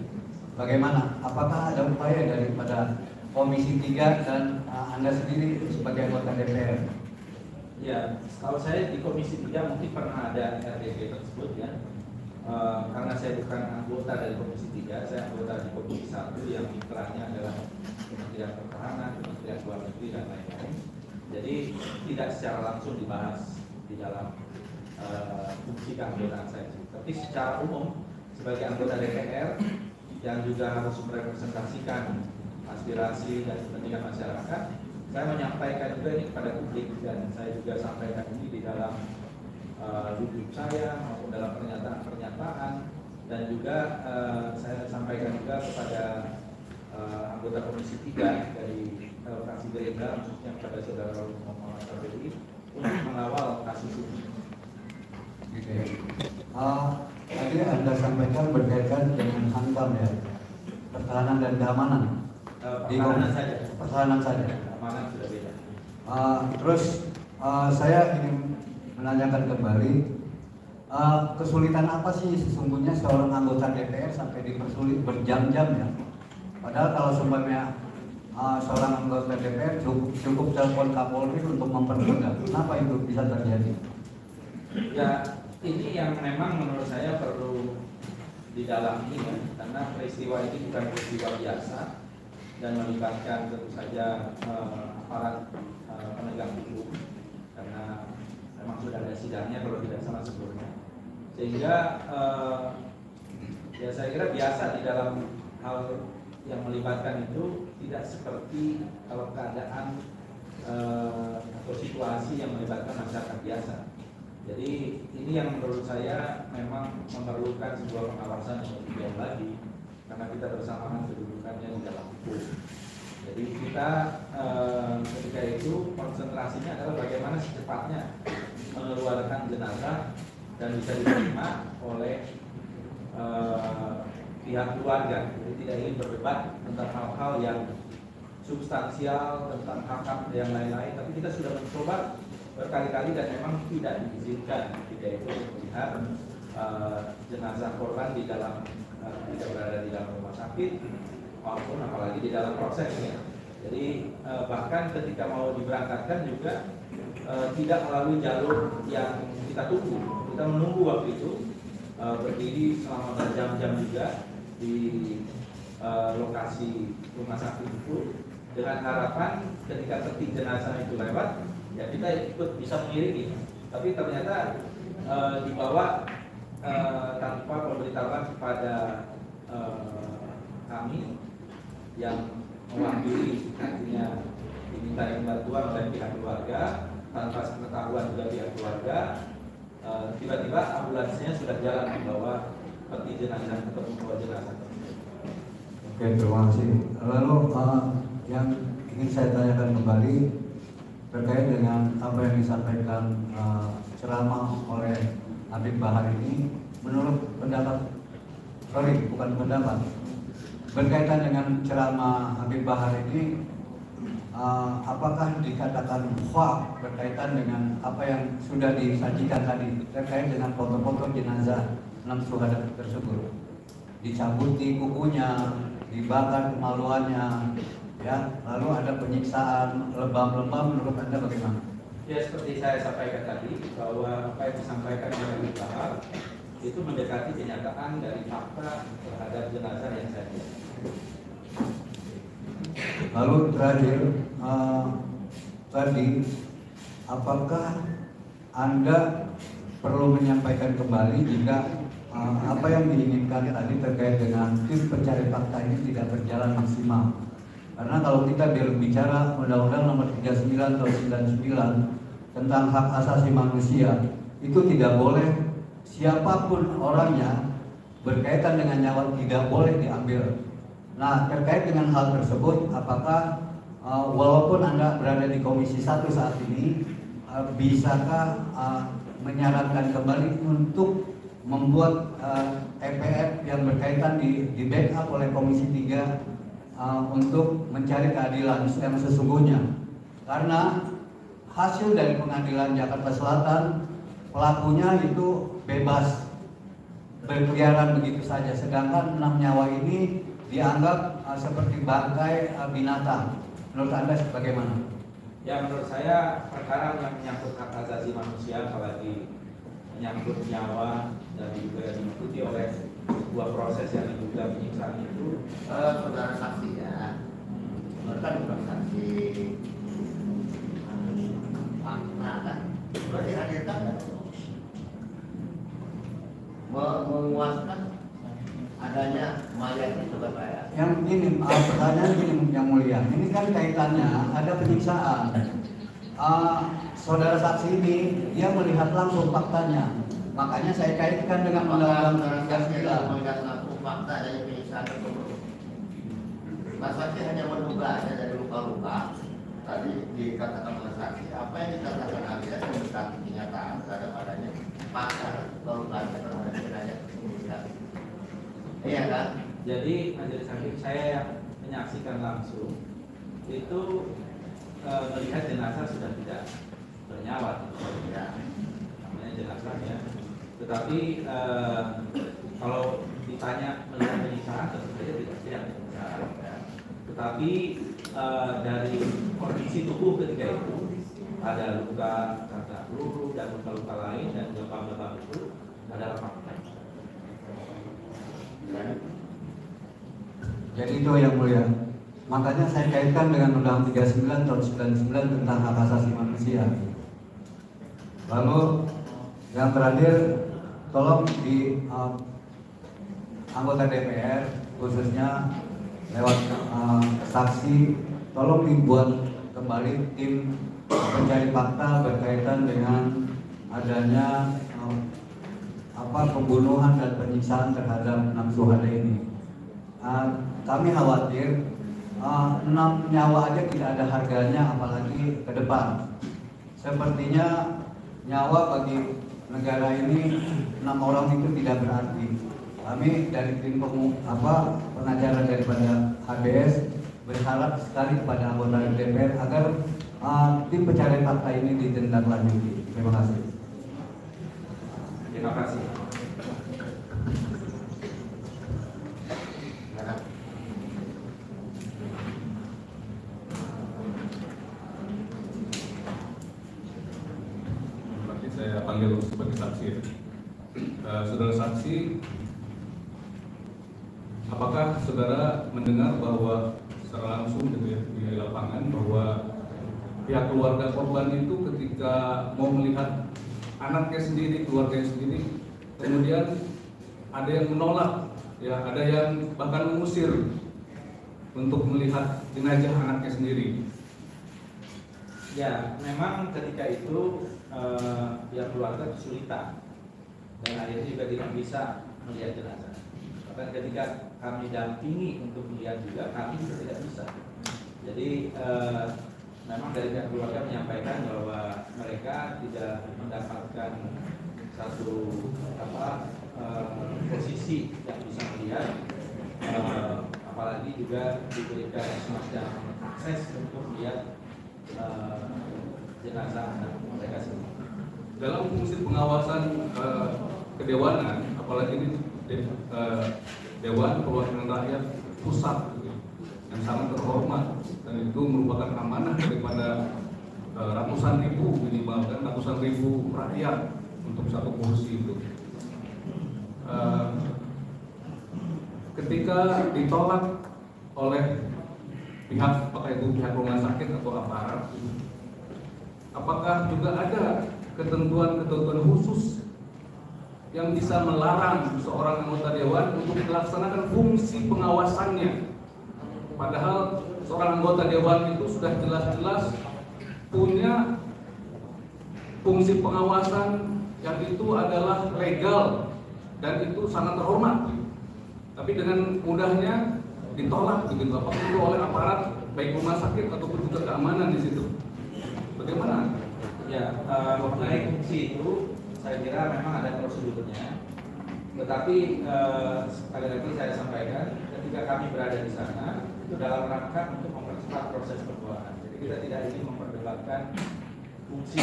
Bagaimana? Apakah ada upaya daripada Komisi 3 dan Anda sendiri sebagai anggota DPR? Ya, kalau saya di Komisi 3 mungkin pernah ada RDP tersebut ya. Karena saya bukan anggota dari Komisi 3, saya anggota di Komisi 1 yang mitranya adalah Kementerian Pertahanan, Kementerian Luar Negeri dan lain-lain. Jadi tidak secara langsung dibahas di dalam fungsi keanggotaan saya. Tapi secara umum sebagai anggota DPR yang juga harus merepresentasikan aspirasi dan kepentingan masyarakat, saya menyampaikan juga ini kepada publik, dan saya juga sampaikan ini di dalam YouTube saya maupun dalam pernyataan-pernyataan, dan juga saya sampaikan juga kepada anggota Komisi 3 dari fraksi Gerindra, khususnya kepada saudara Muhammad Sabri untuk mengawal kasus ini. Oke. Tadi Anda sampaikan berkaitan dengan hankam ya, pertahanan dan keamanan. Pertahanan saja. Pertahanan saja. Keamanan sudah beda. Terus saya ingin menanyakan kembali, kesulitan apa sih sesungguhnya seorang anggota DPR sampai dipersulit berjam-jam ya? Padahal kalau seumpamanya seorang anggota DPR cukup telepon Kapolri untuk mempermudah. Kenapa itu bisa terjadi? Ya, ini yang memang menurut saya perlu didalami ya, karena peristiwa ini bukan peristiwa biasa dan melibatkan tentu saja aparat penegak hukum, karena memang sudah ada sidangnya kalau tidak salah sebelumnya, sehingga ya saya kira biasa di dalam hal yang melibatkan itu tidak seperti kalau keadaan atau situasi yang melibatkan masyarakat biasa. Jadi ini yang menurut saya memang memerlukan sebuah pengawasan yang lebih jauh lagi, karena kita bersamaan kedudukannya di dalam hukum. Jadi kita ketika itu konsentrasinya adalah bagaimana secepatnya mengeluarkan jenazah dan bisa diterima oleh pihak keluarga. Jadi tidak ingin berdebat tentang hal-hal yang substansial, tentang hak-hak yang lain-lain, tapi kita sudah mencoba berkali-kali dan memang tidak diizinkan ketika itu melihat jenazah korban di dalam tidak berada di dalam rumah sakit maupun apalagi di dalam prosesnya. Jadi bahkan ketika mau diberangkatkan juga tidak melalui jalur yang kita tunggu. Kita menunggu waktu itu berdiri selama berjam-jam juga di lokasi rumah sakit itu dengan harapan ketika peti jenazah itu lewat, ya kita ikut bisa mengiringi. Tapi ternyata dibawa tanpa pemberitahuan kepada kami yang mewakili, artinya diminta bantuan oleh pihak keluarga tanpa sepengetahuan juga pihak keluarga. Tiba-tiba ambulansnya sudah jalan membawa peti jenazah atau membawa jenazah. Oke, terima kasih. Lalu yang ingin saya tanyakan kembali terkait dengan apa yang disampaikan ceramah oleh Habib Bahar ini, menurut pendapat, bukan pendapat, berkaitan dengan ceramah Habib Bahar ini, apakah dikatakan hoax berkaitan dengan apa yang sudah disajikan tadi terkait dengan foto-foto jenazah 6 syuhada tersebut, dicabuti kukunya, dibakar kemaluannya, ya, lalu ada penyiksaan lebam-lebam, menurut Anda bagaimana? Ya, seperti saya sampaikan tadi bahwa apa yang disampaikan oleh Habib Bahar itu mendekati kenyataan dari fakta terhadap jenazah yang saya lihat. Lalu terakhir, tadi apakah Anda perlu menyampaikan kembali jika apa yang diinginkan tadi terkait dengan tim pencari fakta ini tidak berjalan maksimal? Karena kalau kita bicara Undang-Undang Nomor 39 Tahun 99 tentang hak asasi manusia, itu tidak boleh siapapun orangnya berkaitan dengan nyawa tidak boleh diambil. Nah, terkait dengan hal tersebut, apakah walaupun Anda berada di Komisi 1 saat ini, bisakah menyarankan kembali untuk membuat TPF yang berkaitan di backup oleh Komisi 3 untuk mencari keadilan yang sesungguhnya? Karena hasil dari pengadilan Jakarta Selatan, pelakunya itu bebas berkeliaran begitu saja, sedangkan 6 nyawa ini dianggap seperti bangkai binatang. Menurut Anda bagaimana? Ya, menurut saya perkara yang menyangkut hak asasi manusia, apalagi menyangkut nyawa dan juga diikuti oleh sebuah proses yang diduga penyiksaan itu, saudara saksi ya, kan bukan saksi fakta kan, berarti hadirkan menguaskan adanya mayat itu kan Pak ya. Yang ini pertanyaan ini yang mulia, ini kan kaitannya ada penyiksaan. Saudara saksi ini dia melihat langsung faktanya, makanya saya kaitkan dengan Undang-Undang 39. Melihat langsung fakta dari penyiksaan tersebut. Mas Saksi hanya menduga aja dari luka-luka tadi dikatakan oleh saksi. Apa yang dikatakan ahli yang mendekati kenyataan terhadap adanya fakta luka-luka terhadap jenazah penyiksaan. Iya kan? Jadi majelis hakim, saya yang menyaksikan langsung itu melihat jenazah sudah tidak bernyawa, ya, namanya jenazah ya. Tetapi kalau ditanya melihat penyiksaan tentu saja tidak siap penyiksaan. Ya. Tetapi dari kondisi tubuh ketika itu ada luka karena peluru dan luka-luka lain dan lebam-lebam itu adalah fakta. Jadi itu yang mulia. Makanya saya kaitkan dengan Undang 39 tahun 99 tentang hak asasi manusia. Lalu yang terakhir, tolong di anggota DPR khususnya lewat saksi, tolong dibuat kembali tim pencari fakta berkaitan dengan adanya pembunuhan dan penyiksaan terhadap 6 syuhada ini. Kami khawatir 6 nyawa aja tidak ada harganya, apalagi ke depan. Sepertinya nyawa bagi negara ini 6 orang itu tidak berarti. Kami dari tim pengacara daripada HBS berharap sekali kepada anggota DPR agar tim pencarian fakta ini ditindaklanjuti. Terima kasih. Terima kasih. Saya panggil sebagai saksi. Saudara saksi, apakah saudara mendengar bahwa secara langsung gitu ya, di lapangan bahwa pihak keluarga korban itu ketika mau melihat anaknya sendiri, keluarganya sendiri, kemudian ada yang menolak, ya, ada yang bahkan mengusir untuk melihat jenazah anaknya sendiri? Ya, memang ketika itu pihak keluarga kesulitan dan akhirnya juga tidak bisa melihat jenazah. Bahkan ketika kami dampingi untuk melihat juga, kami juga tidak bisa. Jadi memang dari pihak keluarga menyampaikan bahwa mereka tidak mendapatkan satu posisi yang bisa melihat, apalagi juga diberikan semacam akses untuk melihat jenazah anak mereka sendiri. Dalam fungsi pengawasan kedewanan, apalagi ini Dewan Perwakilan Rakyat Pusat yang sangat terhormat, dan itu merupakan amanah daripada ratusan ribu, minimal kan ratusan ribu rakyat untuk satu kursi itu. Ketika ditolak oleh pihak, apakah itu pihak rumah sakit atau aparat, apakah juga ada ketentuan-ketentuan khusus yang bisa melarang seorang anggota dewan untuk melaksanakan fungsi pengawasannya? Padahal seorang anggota dewan itu sudah jelas-jelas punya fungsi pengawasan yang itu adalah legal dan itu sangat terhormat. Tapi dengan mudahnya ditolak begitu, apakah itu oleh aparat baik rumah sakit ataupun juga keamanan di situ? Bagaimana? Ya, mengenai fungsi itu saya kira memang ada prosedurnya. Tetapi sekali lagi saya sampaikan, ketika kami berada di sana itu dalam rangka untuk mempercepat proses perbuatan. Jadi kita tidak ingin memperdebatkan fungsi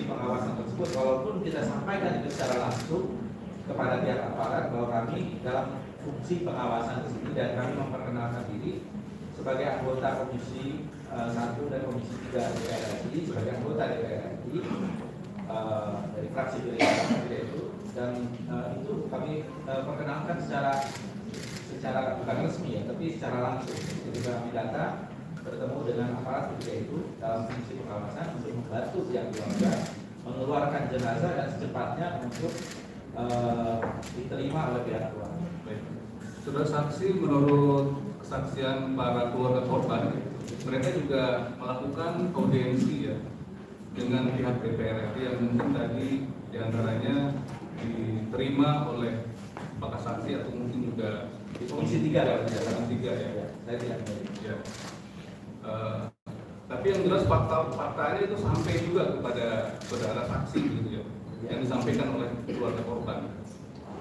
pengawasan tersebut, walaupun kita sampaikan itu secara langsung kepada pihak aparat bahwa kami dalam fungsi pengawasan tersebut, dan kami memperkenalkan diri sebagai anggota Komisi 1 dan Komisi 3 DPR RI, sebagai anggota DPR RI dari fraksi Gerindra itu, dan itu kami perkenalkan secara bukan resmi ya, tapi secara langsung. Ketika kami datang bertemu dengan aparat ketika itu dalam fungsi pengawasan untuk membantu pihak keluarga mengeluarkan jenazah dan secepatnya untuk diterima oleh pihak keluarga. Baik. Saudara saksi, menurut kesaksian para keluarga korban, mereka juga melakukan audiensi ya dengan pihak DPR RI yang mungkin tadi diantaranya diterima oleh apakah saksi atau mungkin juga Di Komisi 3 ya, Komisi 3 ya. saya tidak tahu. Ya. Tapi yang jelas faktanya itu sampai juga kepada saudara saksi gitu ya, yang disampaikan oleh keluarga korban.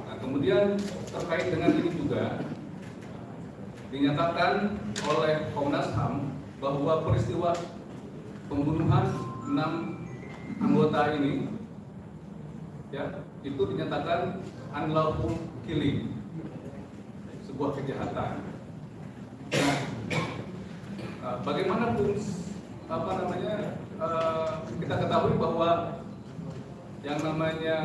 Nah, kemudian terkait dengan ini juga dinyatakan oleh Komnas HAM bahwa peristiwa pembunuhan 6 anggota ini ya itu dinyatakan unlawful killing, sebuah kejahatan. Nah, bagaimana kita ketahui bahwa yang namanya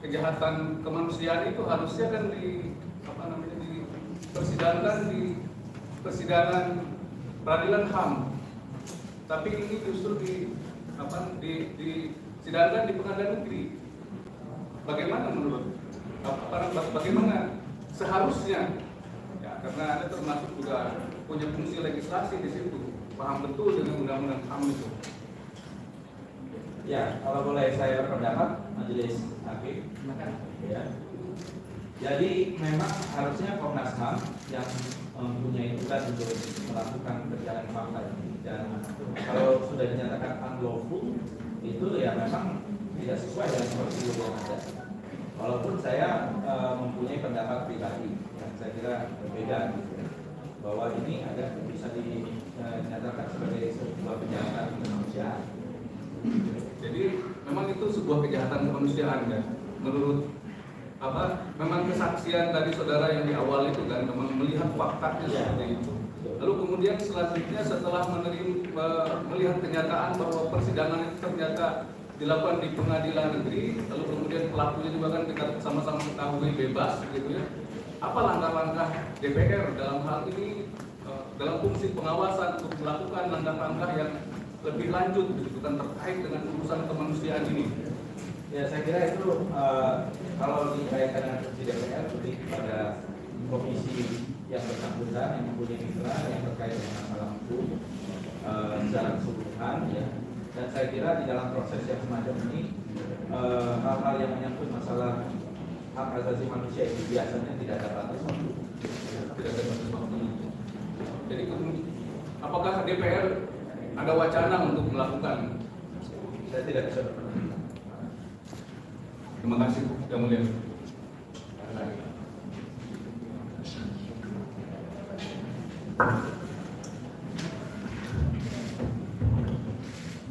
kejahatan kemanusiaan itu harusnya kan dipersidangkan di persidangan peradilan HAM, tapi ini justru disidangkan di pengadilan negeri. Bagaimana menurut bagaimana seharusnya ya, karena Anda termasuk juga punya fungsi legislasi di situ, paham betul dengan undang-undang HAM itu. Ya, kalau boleh saya berpendapat, Majelis Hakim. Ya. Jadi memang harusnya Komnas HAM yang mempunyai tugas untuk melakukan pencarian fakta ini, dan kalau sudah dinyatakan unlawful itu ya memang tidak sesuai dengan prosedur yang ada. Walaupun saya mempunyai pendapat pribadi yang saya kira berbeda gitu, bahwa ini agak bisa dinyatakan sebagai sebuah kejahatan kemanusiaan. Jadi memang itu sebuah kejahatan kemanusiaan ya, menurut memang kesaksian tadi saudara yang di awal itu kan memang melihat faktanya seperti itu. Lalu kemudian selanjutnya setelah melihat kenyataan bahwa persidangan itu ternyata dilakukan di pengadilan negeri, lalu kemudian pelakunya juga kan kita sama-sama ketahui bebas gitu ya. Apa langkah-langkah DPR dalam hal ini dalam fungsi pengawasan untuk melakukan langkah-langkah yang lebih lanjut gitu kan terkait dengan urusan kemanusiaan ini? Ya, saya kira itu kalau dikaitkan dengan fungsi DPR lebih kepada komisi yang bersangkutan yang mempunyai mitra yang terkait dengan masalah hukum secara keseluruhan ya. Dan saya kira di dalam proses yang semacam ini hal-hal yang menyangkut masalah hak asasi manusia itu biasanya tidak ada batas waktu. Tidak ada batas waktu. Jadi apakah DPR ada wacana untuk melakukan? Saya tidak bisa berpendapat. Terima kasih, Yang Mulia.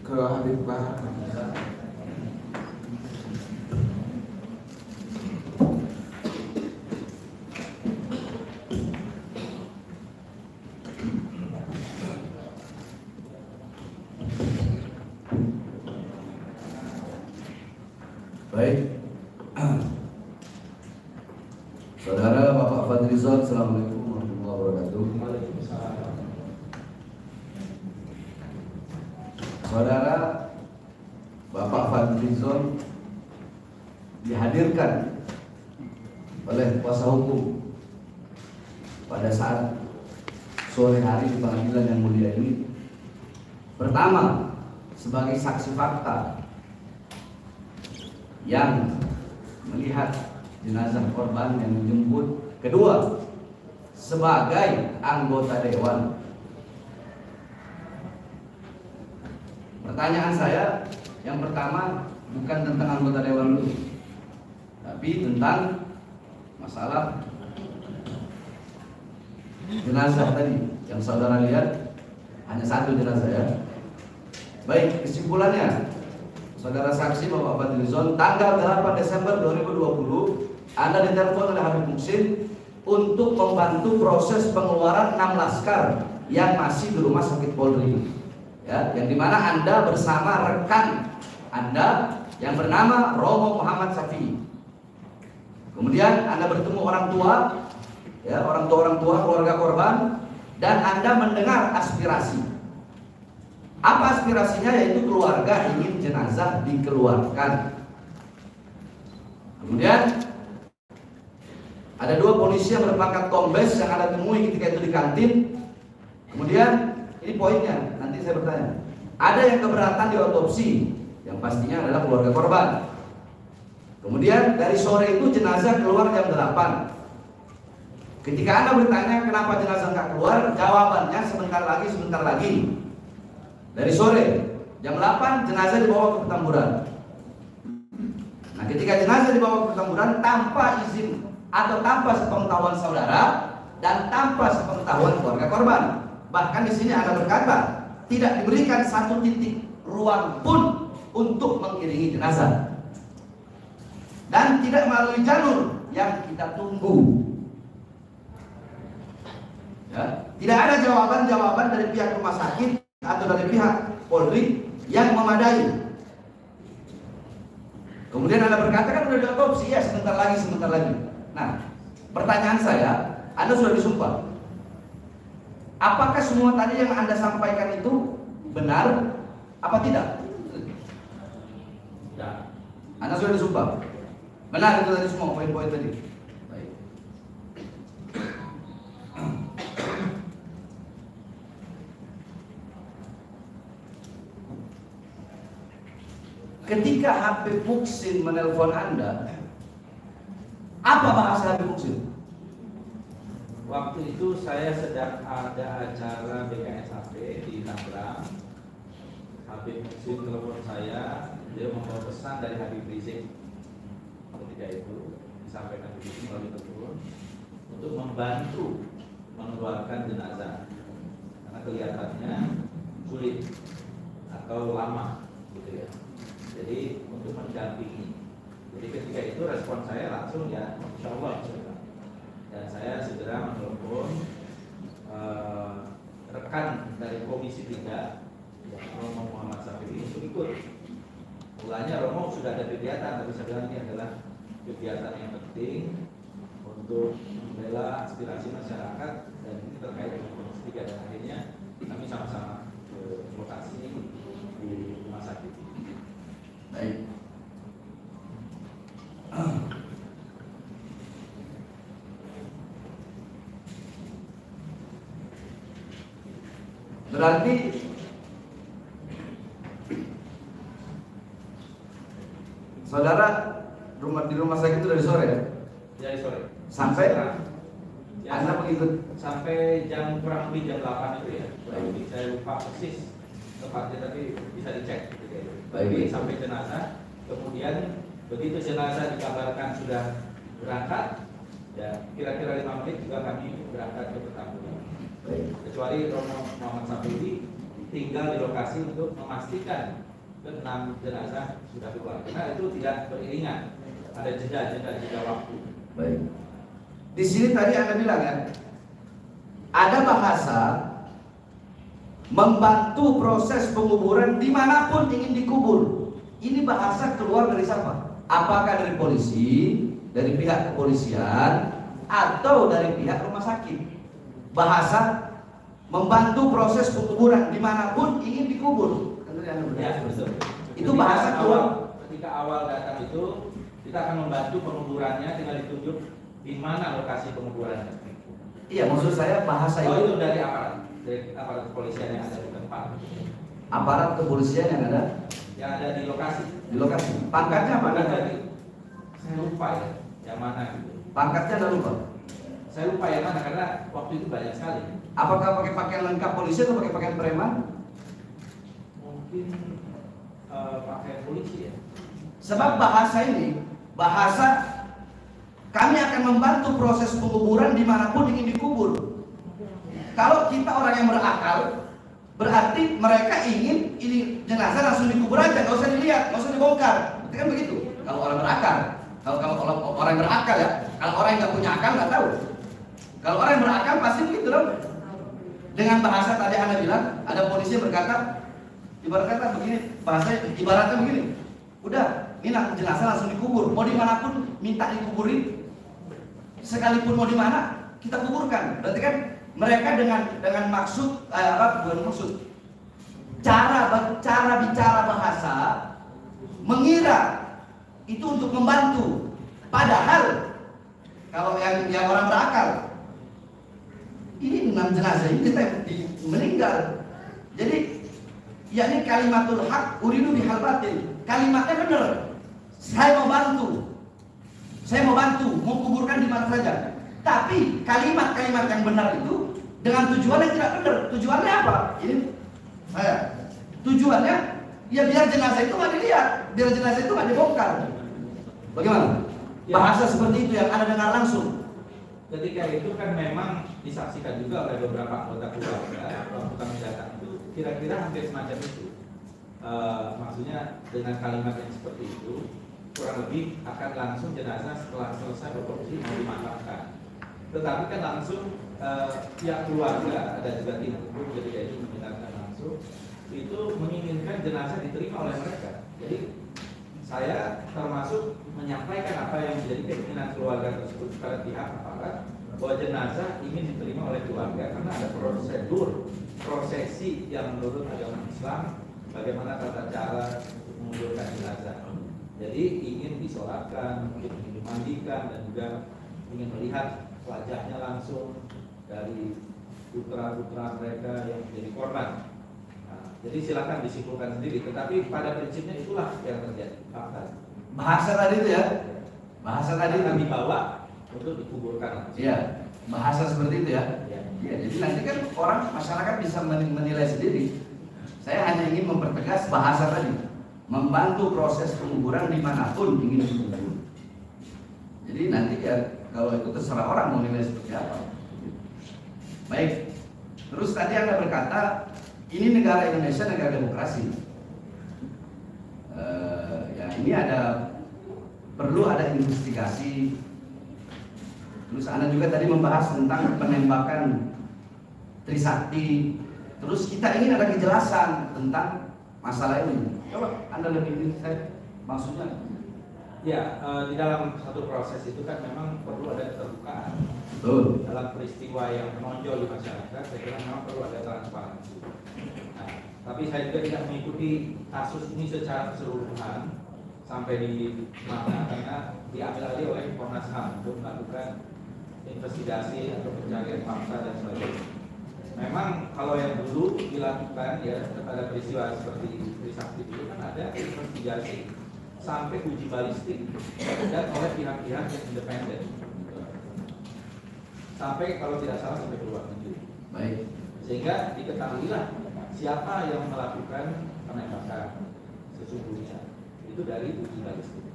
Ke Habib Bahar. Baik, saudara Bapak Fadlizon, assalamualaikum warahmatullahi wabarakatuh. Saudara Bapak Fadlizon dihadirkan oleh kuasa hukum pada saat sore hari di pengadilan yang mulia ini. Pertama, sebagai saksi fakta yang melihat jenazah korban yang dijemput. Kedua, sebagai anggota dewan. Pertanyaan saya yang pertama bukan tentang anggota dewan dulu, tapi tentang masalah jenazah tadi yang saudara lihat, hanya satu jenazah ya. Baik, kesimpulannya, saudara saksi Bapak Fadlizon, tanggal 8 Desember 2020 Anda ditelepon oleh Habib Muhsin untuk membantu proses pengeluaran 6 laskar yang masih di rumah sakit Polri ya, yang dimana Anda bersama rekan Anda yang bernama Romo Muhammad Safi. Kemudian Anda bertemu orang tua ya, orang tua keluarga korban, dan Anda mendengar aspirasi. Apa aspirasinya? Yaitu keluarga ingin jenazah dikeluarkan. Kemudian ada 2 polisi yang berpangkat kombes yang Anda temui ketika itu di kantin, Kemudian ini poinnya, nanti saya bertanya. Ada yang keberatan di otopsi, yang pastinya adalah keluarga korban. Kemudian dari sore itu jenazah keluar jam 8. Ketika Anda bertanya kenapa jenazah nggak keluar, jawabannya sebentar lagi. Dari sore jam 8 jenazah dibawa ke Petamburan. Nah, ketika jenazah dibawa ke Petamburan tanpa izin atau tanpa sepengetahuan saudara dan tanpa sepengetahuan keluarga korban. Bahkan di sini Anda berkata tidak diberikan satu titik ruang pun untuk mengiringi jenazah dan tidak melalui jalur yang kita tunggu. Ya, tidak ada jawaban dari pihak rumah sakit atau dari pihak Polri yang memadai. Kemudian Anda berkata kan sudah diotopsi, ya sebentar lagi. Nah, pertanyaan saya, Anda sudah disumpah. Apakah semua tadi yang Anda sampaikan itu benar apa tidak? Tidak. Anda sudah disumpah. Benar itu tadi semua poin-poin tadi. Baik. Ketika Habib Muksin menelpon Anda, apa bahasa Habib Muksin? Waktu itu saya sedang ada acara BKSAP di Tangerang. Habib Muksin telepon saya, dia membawa pesan dari Habib Rizik. Ketika itu disampaikan begitu melalui telepon untuk membantu mengeluarkan jenazah karena kelihatannya sulit atau lama, gitu ya. Jadi untuk mendampingi. Jadi ketika itu respon saya langsung ya, insya Allah. Dan saya segera menelpon rekan dari Komisi 3 Romo Muhammad Safiri untuk ikut. Mulanya Romo sudah ada kegiatan, tapi saya bilang ini adalah kegiatan yang penting untuk membela aspirasi masyarakat dan ini terkait dengan Komisi 3 dan akhirnya kami sama-sama ke lokasi di rumah sakit. Baik. Berarti saudara di rumah sakit itu dari sore ya? Dari sore. Sampai ya, Anda mengikut sampai jam kurang lebih jam 8 itu ya. Kurang lebih saya lupa persis tepatnya tapi bisa dicek. Baik. Sampai jenazah. Kemudian begitu jenazah dikabarkan sudah berangkat, ya kira-kira 5 menit juga kami berangkat ke Petamburan. Kecuali Romo Muhammad Safiri tinggal di lokasi untuk memastikan ke-6 jenazah sudah keluar. Karena itu tidak beriringan, ada jeda waktu. Baik. Di sini tadi Anda bilang ya, ada bahasa membantu proses penguburan dimanapun ingin dikubur. Ini bahasa keluar dari siapa? Apakah dari polisi, dari pihak kepolisian, atau dari pihak rumah sakit? Bahasa membantu proses penguburan dimanapun ingin dikubur. Ya, betul. Itu bahasa keluar. Ketika awal datang itu kita akan membantu penguburannya, tinggal ditunjuk di mana lokasi penguburannya. Iya, maksud saya bahasa itu dari aparat kepolisian yang ada di tempat. Aparat kepolisian yang ada di lokasi. Di lokasi. Pangkatnya apa? Saya lupa ya, yang mana gitu. Pangkatnya Anda lupa? Saya lupa yang mana karena waktu itu banyak sekali. Apakah pakai pakaian lengkap polisi atau pakai pakaian preman? Mungkin pakaian polisi ya. Sebab bahasa ini, bahasa kami akan membantu proses penguburan dimanapun ingin dikubur. Kalau kita orang yang berakal, berarti mereka ingin ini jenazah langsung dikubur aja, nggak usah dilihat, nggak usah dibongkar. Berarti kan begitu. Kalau orang berakal, kalau orang berakal ya, kalau orang yang nggak punya akal nggak tahu. Kalau orang yang berakal pasti begitu dong. Dengan bahasa tadi Anda bilang, ada polisi yang berkata, ibaratnya begini, bahasa ibaratnya begini. Udah, ini jenazah langsung dikubur. Mau dimanapun minta dikuburin, sekalipun mau di mana kita kuburkan. Berarti kan mereka dengan maksud bukan maksud, cara bicara bahasa mengira itu untuk membantu. Padahal kalau yang orang berakal ini 6 jenazah ini meninggal. Jadi yakni kalimatul haq uridu bihal batil. Kalimatnya benar. Saya mau bantu, mau kuburkan di mana saja. Tapi kalimat-kalimat yang benar itu dengan tujuan yang tidak benar. Tujuannya apa? Ini saya. Tujuannya ya biar jenazah itu nggak dilihat, biar jenazah itu nggak dibongkar. Bagaimana? Bahasa seperti itu yang Anda dengar langsung. Ketika itu kan memang disaksikan juga oleh beberapa anggota keluarga waktu kami datang itu kira-kira hampir semacam itu. Maksudnya dengan kalimat yang seperti itu kurang lebih akan langsung jenazah setelah selesai otopsi mau dimakamkan. Tetapi kan langsung pihak keluarga ada juga tim hukum ketika itu mendengarkan langsung itu menginginkan jenazah diterima oleh mereka. Jadi saya termasuk menyampaikan apa yang menjadi keinginan keluarga tersebut kepada pihak aparat bahwa jenazah ingin diterima oleh keluarga karena ada prosedur prosesi yang menurut agama Islam bagaimana tata cara untuk menguburkan jenazah. Jadi ingin disolatkan, ingin dimandikan dan juga ingin melihat wajahnya langsung dari putra-putra mereka yang menjadi korban. Jadi silakan disimpulkan sendiri, tetapi pada prinsipnya itulah yang terjadi. Fakta. Bahasa tadi itu ya, bahasa tadi akan dibawa untuk dikuburkan. Iya, bahasa seperti itu ya. Iya, jadi nanti kan orang masyarakat bisa menilai sendiri. Saya hanya ingin mempertegas bahasa tadi, membantu proses penguburan dimanapun ingin dikubur. Jadi nanti ya kalau itu terserah orang mau nilai seperti apa. Baik, terus tadi Anda berkata ini negara Indonesia negara demokrasi. Ya ini perlu ada investigasi. Terus Anda juga tadi membahas tentang penembakan Trisakti. Terus kita ingin ada kejelasan tentang masalah ini. Coba Anda lebih ini saya maksudnya. Ya, di dalam satu proses itu kan memang perlu ada keterbukaan. Betul. Dalam peristiwa yang menonjol di masyarakat, saya kira memang perlu ada transparansi. Nah, tapi saya juga tidak mengikuti kasus ini secara keseluruhan sampai di mana karena diambil alih oleh Komnas HAM untuk melakukan investigasi atau pencarian fakta dan sebagainya. Memang kalau yang dulu dilakukan ya pada peristiwa seperti Trisakti dulu kan ada investigasi sampai uji balistik dan oleh pihak-pihak yang independen sampai kalau tidak salah sampai keluar negeri. Baik. Sehingga diketahuilah siapa yang melakukan penembakan sesungguhnya itu dari uji balistik.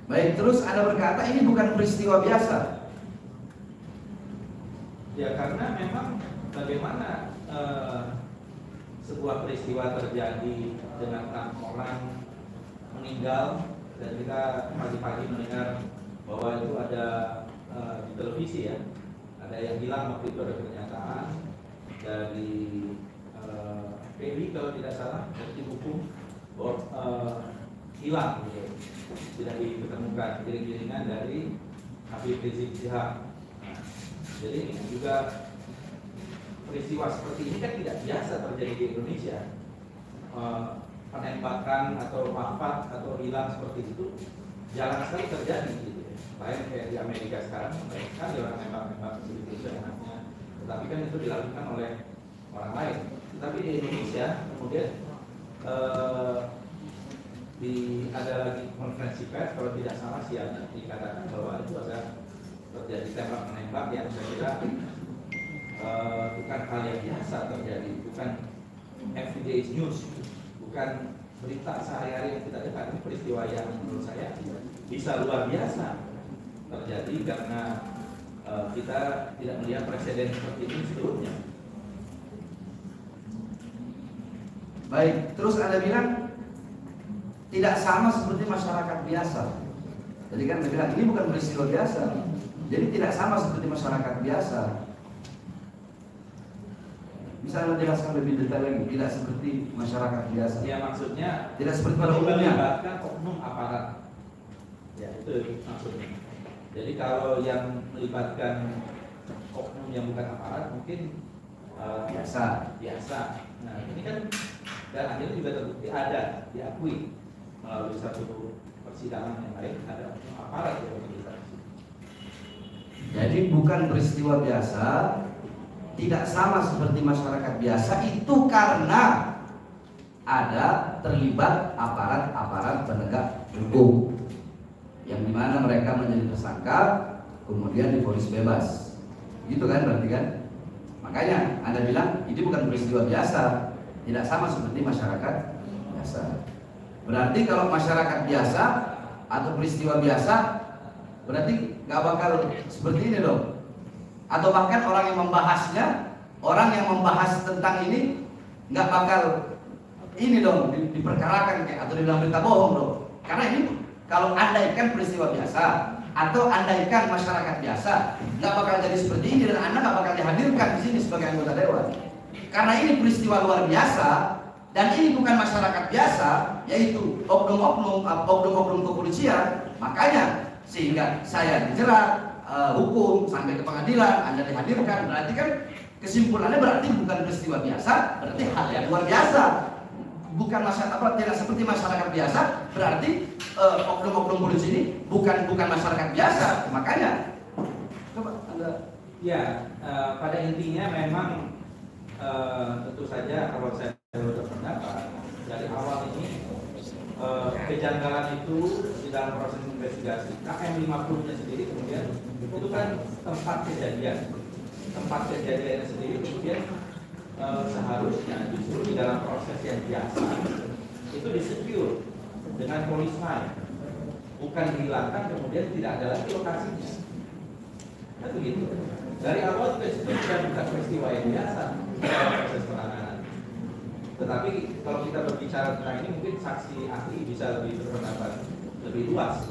Baik, terus Anda berkata ini bukan peristiwa biasa. Ya karena memang bagaimana sebuah peristiwa terjadi dengan 6 orang meninggal dan kita pagi-pagi mendengar bahwa itu ada di televisi ya ada yang hilang waktu itu ada pernyataan dari PBI kalau tidak salah dari hukum bahwa hilang gitu tidak ditemukan giring-giringan dari Habib Rizik Syihab. Jadi ini juga peristiwa seperti ini kan tidak biasa terjadi di Indonesia. Penembakan atau wafat atau hilang seperti itu jarang sekali terjadi gitu. Lain kayak di Amerika sekarang mereka orang nembak-nembak begitu seenaknya. Tetapi kan itu dilakukan oleh orang lain. Tetapi di Indonesia kemudian ada lagi konferensi pers kalau tidak salah siang dikatakan bahwa itu ada terjadi tembak menembak yang saya kira bukan hal yang biasa terjadi, bukan everyday news, bukan berita sehari-hari yang kita dengar. Ini peristiwa yang menurut saya bisa luar biasa terjadi karena kita tidak melihat presiden seperti ini sebelumnya. Baik, terus Anda bilang tidak sama seperti masyarakat biasa. Jadi kan Anda bilang ini bukan peristiwa biasa. Jadi tidak sama seperti masyarakat biasa. Bisa Anda jelaskan lebih detail lagi? Tidak seperti masyarakat biasa. Ya maksudnya tidak seperti pada umumnya. Melibatkan oknum aparat. Ya itu maksudnya. Jadi kalau yang melibatkan oknum yang bukan aparat mungkin biasa. Nah ini kan dan akhirnya juga terbukti ada diakui melalui satu persidangan yang lain ada aparat yang terlibat. Jadi bukan peristiwa biasa, tidak sama seperti masyarakat biasa itu karena ada terlibat aparat-aparat penegak hukum yang dimana mereka menjadi tersangka kemudian divonis bebas, gitu kan berarti kan? Makanya Anda bilang ini bukan peristiwa biasa, tidak sama seperti masyarakat biasa. Berarti kalau masyarakat biasa atau peristiwa biasa berarti nggak bakal seperti ini dong. Atau bahkan orang yang membahasnya, orang yang membahas tentang ini nggak bakal ini dong diperkarakan kayak atau dibilang berita bohong dong. Karena ini kalau andaikan peristiwa biasa atau andaikan masyarakat biasa nggak bakal jadi seperti ini dan Anda nggak bakal dihadirkan di sini sebagai anggota dewan. Karena ini peristiwa luar biasa dan ini bukan masyarakat biasa, yaitu oknum-oknum kepolisian. Makanya sehingga saya dijerat hukum sampai ke pengadilan, Anda dihadirkan, berarti kan kesimpulannya berarti bukan peristiwa biasa, berarti hal yang luar biasa. Bukan masyarakat tidak seperti masyarakat biasa, berarti oknum-oknum polisi ini bukan masyarakat biasa. Makanya coba Anda ya pada intinya memang tentu saja kalau saya berpendapat dari awal ini kejanggalan itu di dalam proses investigasi KM 50-nya sendiri kemudian itu kan tempat kejadiannya sendiri kemudian seharusnya justru di dalam proses yang biasa itu disecure dengan polis lain, bukan dihilangkan kemudian tidak ada lagi lokasinya. Kan begitu. Dari awal itu sudah bukan peristiwa yang biasa dalam proses penanganan. Tetapi kalau kita berbicara tentang ini mungkin saksi ahli bisa lebih berpendapat lebih luas.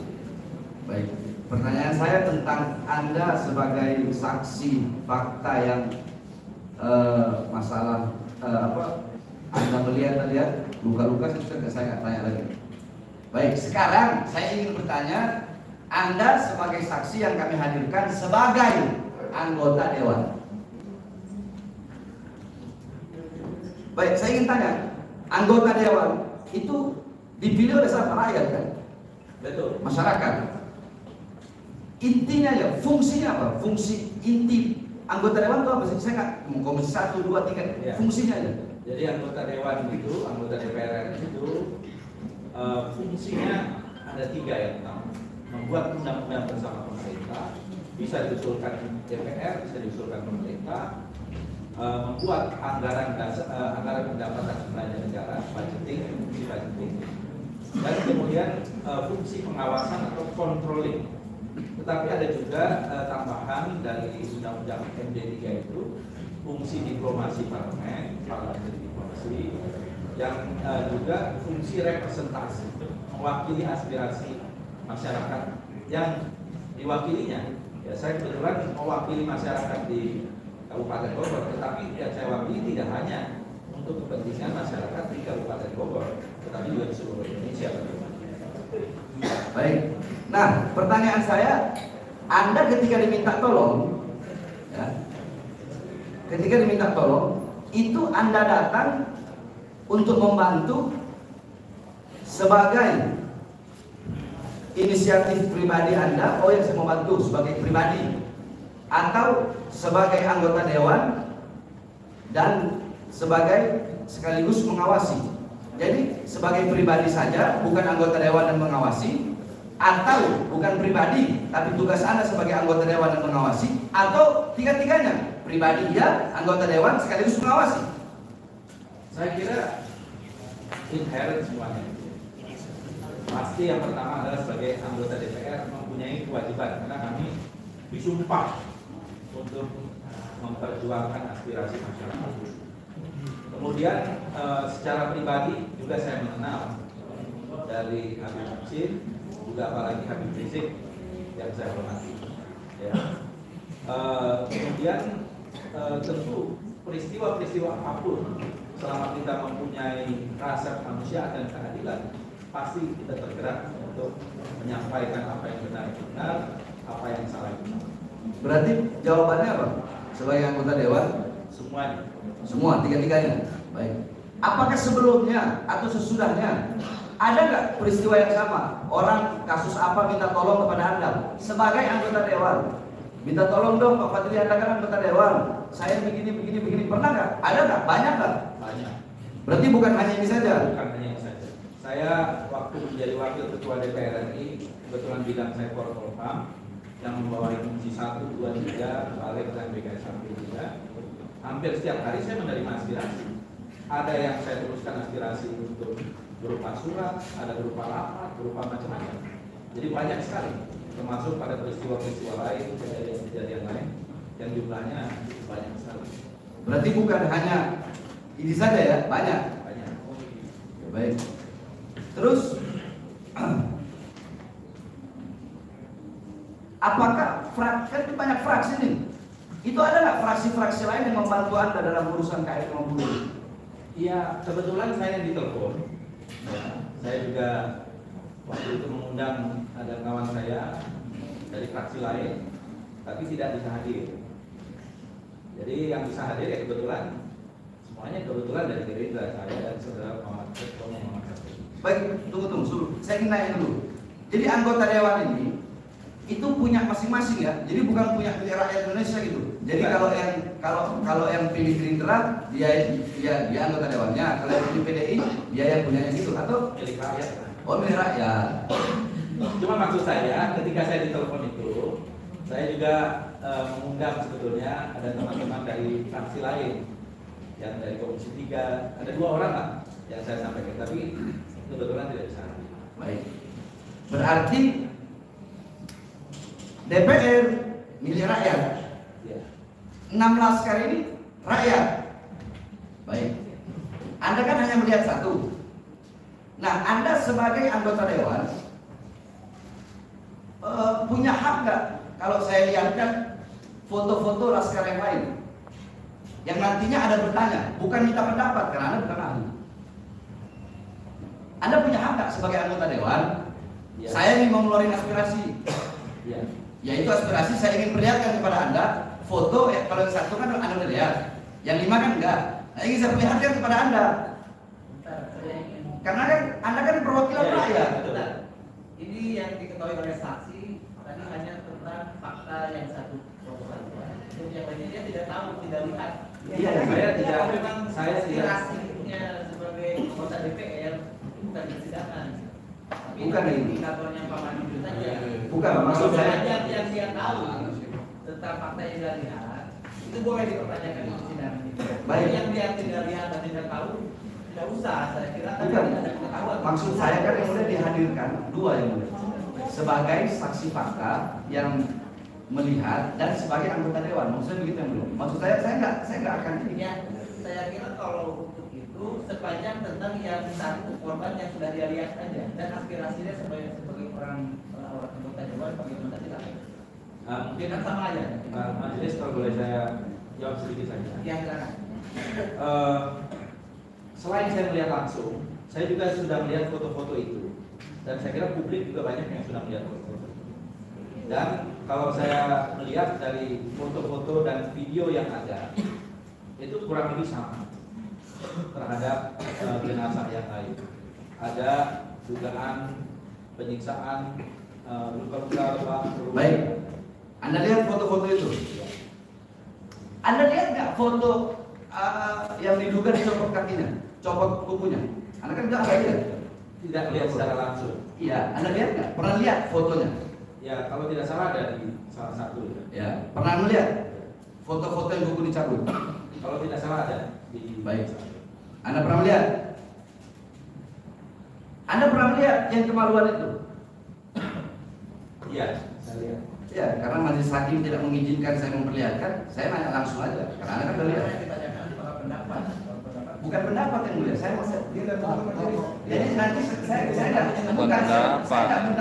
baik. Pertanyaan saya tentang Anda sebagai saksi fakta yang masalah Anda melihat luka-luka saya nggak tanya lagi. Baik, sekarang saya ingin bertanya, Anda sebagai saksi yang kami hadirkan sebagai anggota dewan. Baik, saya ingin tanya, anggota dewan itu dipilih oleh siapa? Rakyat kan? Betul. Masyarakat. Intinya ya, fungsinya apa? Fungsi inti anggota dewan itu apa sih? Saya nggak, komisi 1, 2, 3, ya. Fungsinya aja. Jadi anggota dewan itu, anggota DPR itu fungsinya ada 3 yang utama. Membuat undang-undang bersama pemerintah, bisa diusulkan DPR, bisa diusulkan pemerintah, membuat anggaran pendapatan belanja negara, budgeting, fungsi budgeting, dan kemudian fungsi pengawasan atau controlling. Tetapi ada juga tambahan dari undang-undang MD3 itu fungsi diplomasi parlemen diplomasi, yang juga fungsi representasi, mewakili aspirasi masyarakat yang diwakilinya. Ya, saya kebetulan mewakili masyarakat di Kabupaten Bogor, tetapi yang saya wakili tidak hanya untuk kepentingan masyarakat di Kabupaten Bogor, tetapi juga di seluruh Indonesia. Baik. Nah, pertanyaan saya, Anda ketika diminta tolong, ya, ketika diminta tolong, itu Anda datang untuk membantu sebagai inisiatif pribadi Anda, oh yang saya membantu sebagai pribadi, atau sebagai anggota dewan dan sebagai sekaligus mengawasi. Jadi sebagai pribadi saja, bukan anggota dewan dan mengawasi, atau bukan pribadi tapi tugas Anda sebagai anggota dewan dan mengawasi, atau tiga-tiganya, pribadi ya, anggota dewan sekaligus mengawasi. Saya kira inherent semuanya. Pasti yang pertama adalah sebagai anggota DPR mempunyai kewajiban karena kami disumpah untuk memperjuangkan aspirasi masyarakat. Kemudian secara pribadi juga saya mengenal dari Habib Muhsin, juga apalagi Habib Rizik yang saya hormati. Ya. Kemudian tentu peristiwa-peristiwa apapun selama kita mempunyai rasa kemanusiaan dan keadilan, pasti kita tergerak untuk menyampaikan apa yang benar-benar, apa yang salah. Berarti jawabannya apa? Sebagai anggota dewan? Semuanya. Semua, tiga-tiganya. Baik. Apakah sebelumnya atau sesudahnya ada nggak peristiwa yang sama? Orang kasus apa minta tolong kepada Anda sebagai anggota dewan? Minta tolong dong Pak Fadli, Anda kan anggota dewan. saya begini, pernah nggak? Ada nggak? Banyak nggak? Banyak. Berarti bukan hanya ini saja. Bukan hanya ini saja. Saya waktu menjadi wakil ketua DPR RI, kebetulan bidang saya Polhukam yang membawa fungsi 1, 2, 3, balik dan BKS juga. Hampir setiap hari saya menerima aspirasi. Ada yang saya teruskan aspirasi untuk berupa surat, ada berupa rapat, berupa macam-macam. Jadi banyak sekali, termasuk pada peristiwa-peristiwa lain, kejadian-kejadian lain yang jumlahnya banyak sekali. Berarti bukan hanya ini saja ya, banyak. Banyak. Ya, baik. Terus apakah kan banyak fraksi nih? Itu ada nggak fraksi-fraksi lain yang membantu Anda dalam urusan KF 50? Iya, kebetulan saya ditelepon. Ya, saya juga waktu itu mengundang ada kawan saya dari fraksi lain, tapi tidak bisa hadir. Jadi yang bisa hadir ya kebetulan semuanya kebetulan dari Gerindra, saya dan saudara Muhammad Syafi'i. Baik, tunggu. Saya ingin nanya dulu. Jadi anggota dewan ini itu punya masing-masing ya. Jadi bukan punya rakyat Indonesia gitu. Jadi kalau yang pilih Gerindra dia anggota dewannya, kalau yang pilih PDI dia yang punyanya gitu atau Milik rakyat. oh milik rakyat. Cuma maksud saya ketika saya ditelepon itu, saya juga mengundang sebetulnya ada teman-teman dari fraksi lain yang dari Komisi 3, ada 2 orang lah yang saya sampaikan, tapi kebetulan tidak bisa. Baik. Berarti DPR milik rakyat. Ya. 6 laskar ini rakyat. Baik. Anda kan hanya melihat satu. Nah, Anda sebagai anggota dewan punya hak nggak kalau saya lihatkan foto-foto laskar yang lain yang nantinya ada bertanya, bukan minta pendapat karena Anda bukan ahli. Anda punya hak nggak sebagai anggota dewan? Ya. Saya ingin mengeluarkan aspirasi. Ya. Yaitu aspirasi saya ingin perlihatkan kepada Anda foto ya, kalau yang satu kan Anda udah lihat, yang 5 kan enggak. Nah, ingin saya perlihatkan kepada Anda. Karena kan Anda kan perwakilan rakyat. Ini yang diketahui oleh saksi tadi hanya tentang fakta yang satu. Yang lainnya dia tidak tahu, tidak lihat. Iya, saya tidak. Memang Saya tidak. aspirasinya sebagai anggota DPR bukan persidangan. Tapi Bukan ini. indikatornya Pak Manu itu saja. Bukan, maksud saya yang dia tahu tentang fakta yang dia lihat itu boleh dipertanyakan di persidangan. Baik. Yang dia tidak lihat dan tidak tahu tidak usah, saya kira tadi bukan. ada pengetahuan. Maksud saya kan yang mulai dihadirkan 2 yang mulia. Sebagai saksi fakta yang melihat dan sebagai anggota dewan. Maksudnya begitu yang belum. Maksud saya nggak akan ini. Ya, saya kira kalau untuk itu sepanjang tentang yang satu korban yang sudah dia lihat saja dan aspirasinya sebagai orang anggota dewan bagaimana tidak mungkin kan sama aja. Majelis kalau boleh saya jawab sedikit saja. Ya, silakan. Selain saya melihat langsung, saya juga sudah melihat foto-foto itu, dan saya kira publik juga banyak yang sudah melihat foto-foto. Dan kalau saya melihat dari foto-foto dan video yang ada, itu kurang lebih sama terhadap jenazah yang lain. Ada dugaan penyiksaan, luka-luka. Baik. Anda lihat foto-foto itu. Anda lihat nggak foto yang diduga dicopot kakinya, copot kukunya? Anda kan nggak lihat. Tidak lihat secara langsung. Iya, Anda lihat nggak? Pernah lihat fotonya? Ya, kalau tidak salah ada di salah satu. Ya, pernah melihat foto-foto yang kuku dicabut? Kalau tidak salah ada di. Baik. Anda pernah melihat? Anda pernah melihat yang kemaluan itu? Iya, saya lihat. Ya, karena majelis hakim tidak mengizinkan saya memperlihatkan, saya nanya langsung aja. Karena Anda kan udah lihat. Bukan pendapat yang mulia, saya mau jadi nanti saya nggak minta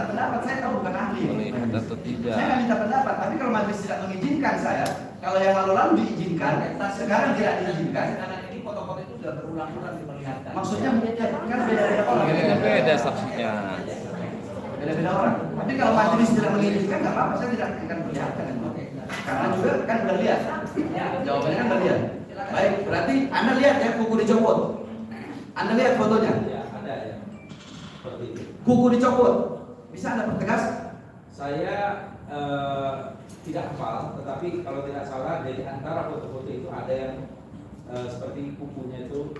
pendapat, saya tahu bukan ahli. Melihat atau tidak. Saya nggak minta pendapat, tapi kalau majelis tidak mengizinkan saya, kalau yang lalu-lalu diizinkan, sekarang tidak diizinkan. Karena ini foto-foto itu sudah berulang-ulang diperlihatkan. Maksudnya kan beda-beda orang. Beda saksinya. Beda-beda orang. Tapi kalau majelis tidak mengizinkan nggak apa-apa, saya tidak akan perlihatkan. Karena juga kan udah lihat. Jawabannya kan udah lihat. Baik, berarti Anda lihat ya kuku dicopot. Anda lihat fotonya. Ya, ada ya. Seperti itu. Kuku dicopot. Bisa Anda pertegas? Saya tidak hafal, tetapi kalau tidak salah dari antara foto-foto itu ada yang seperti kukunya itu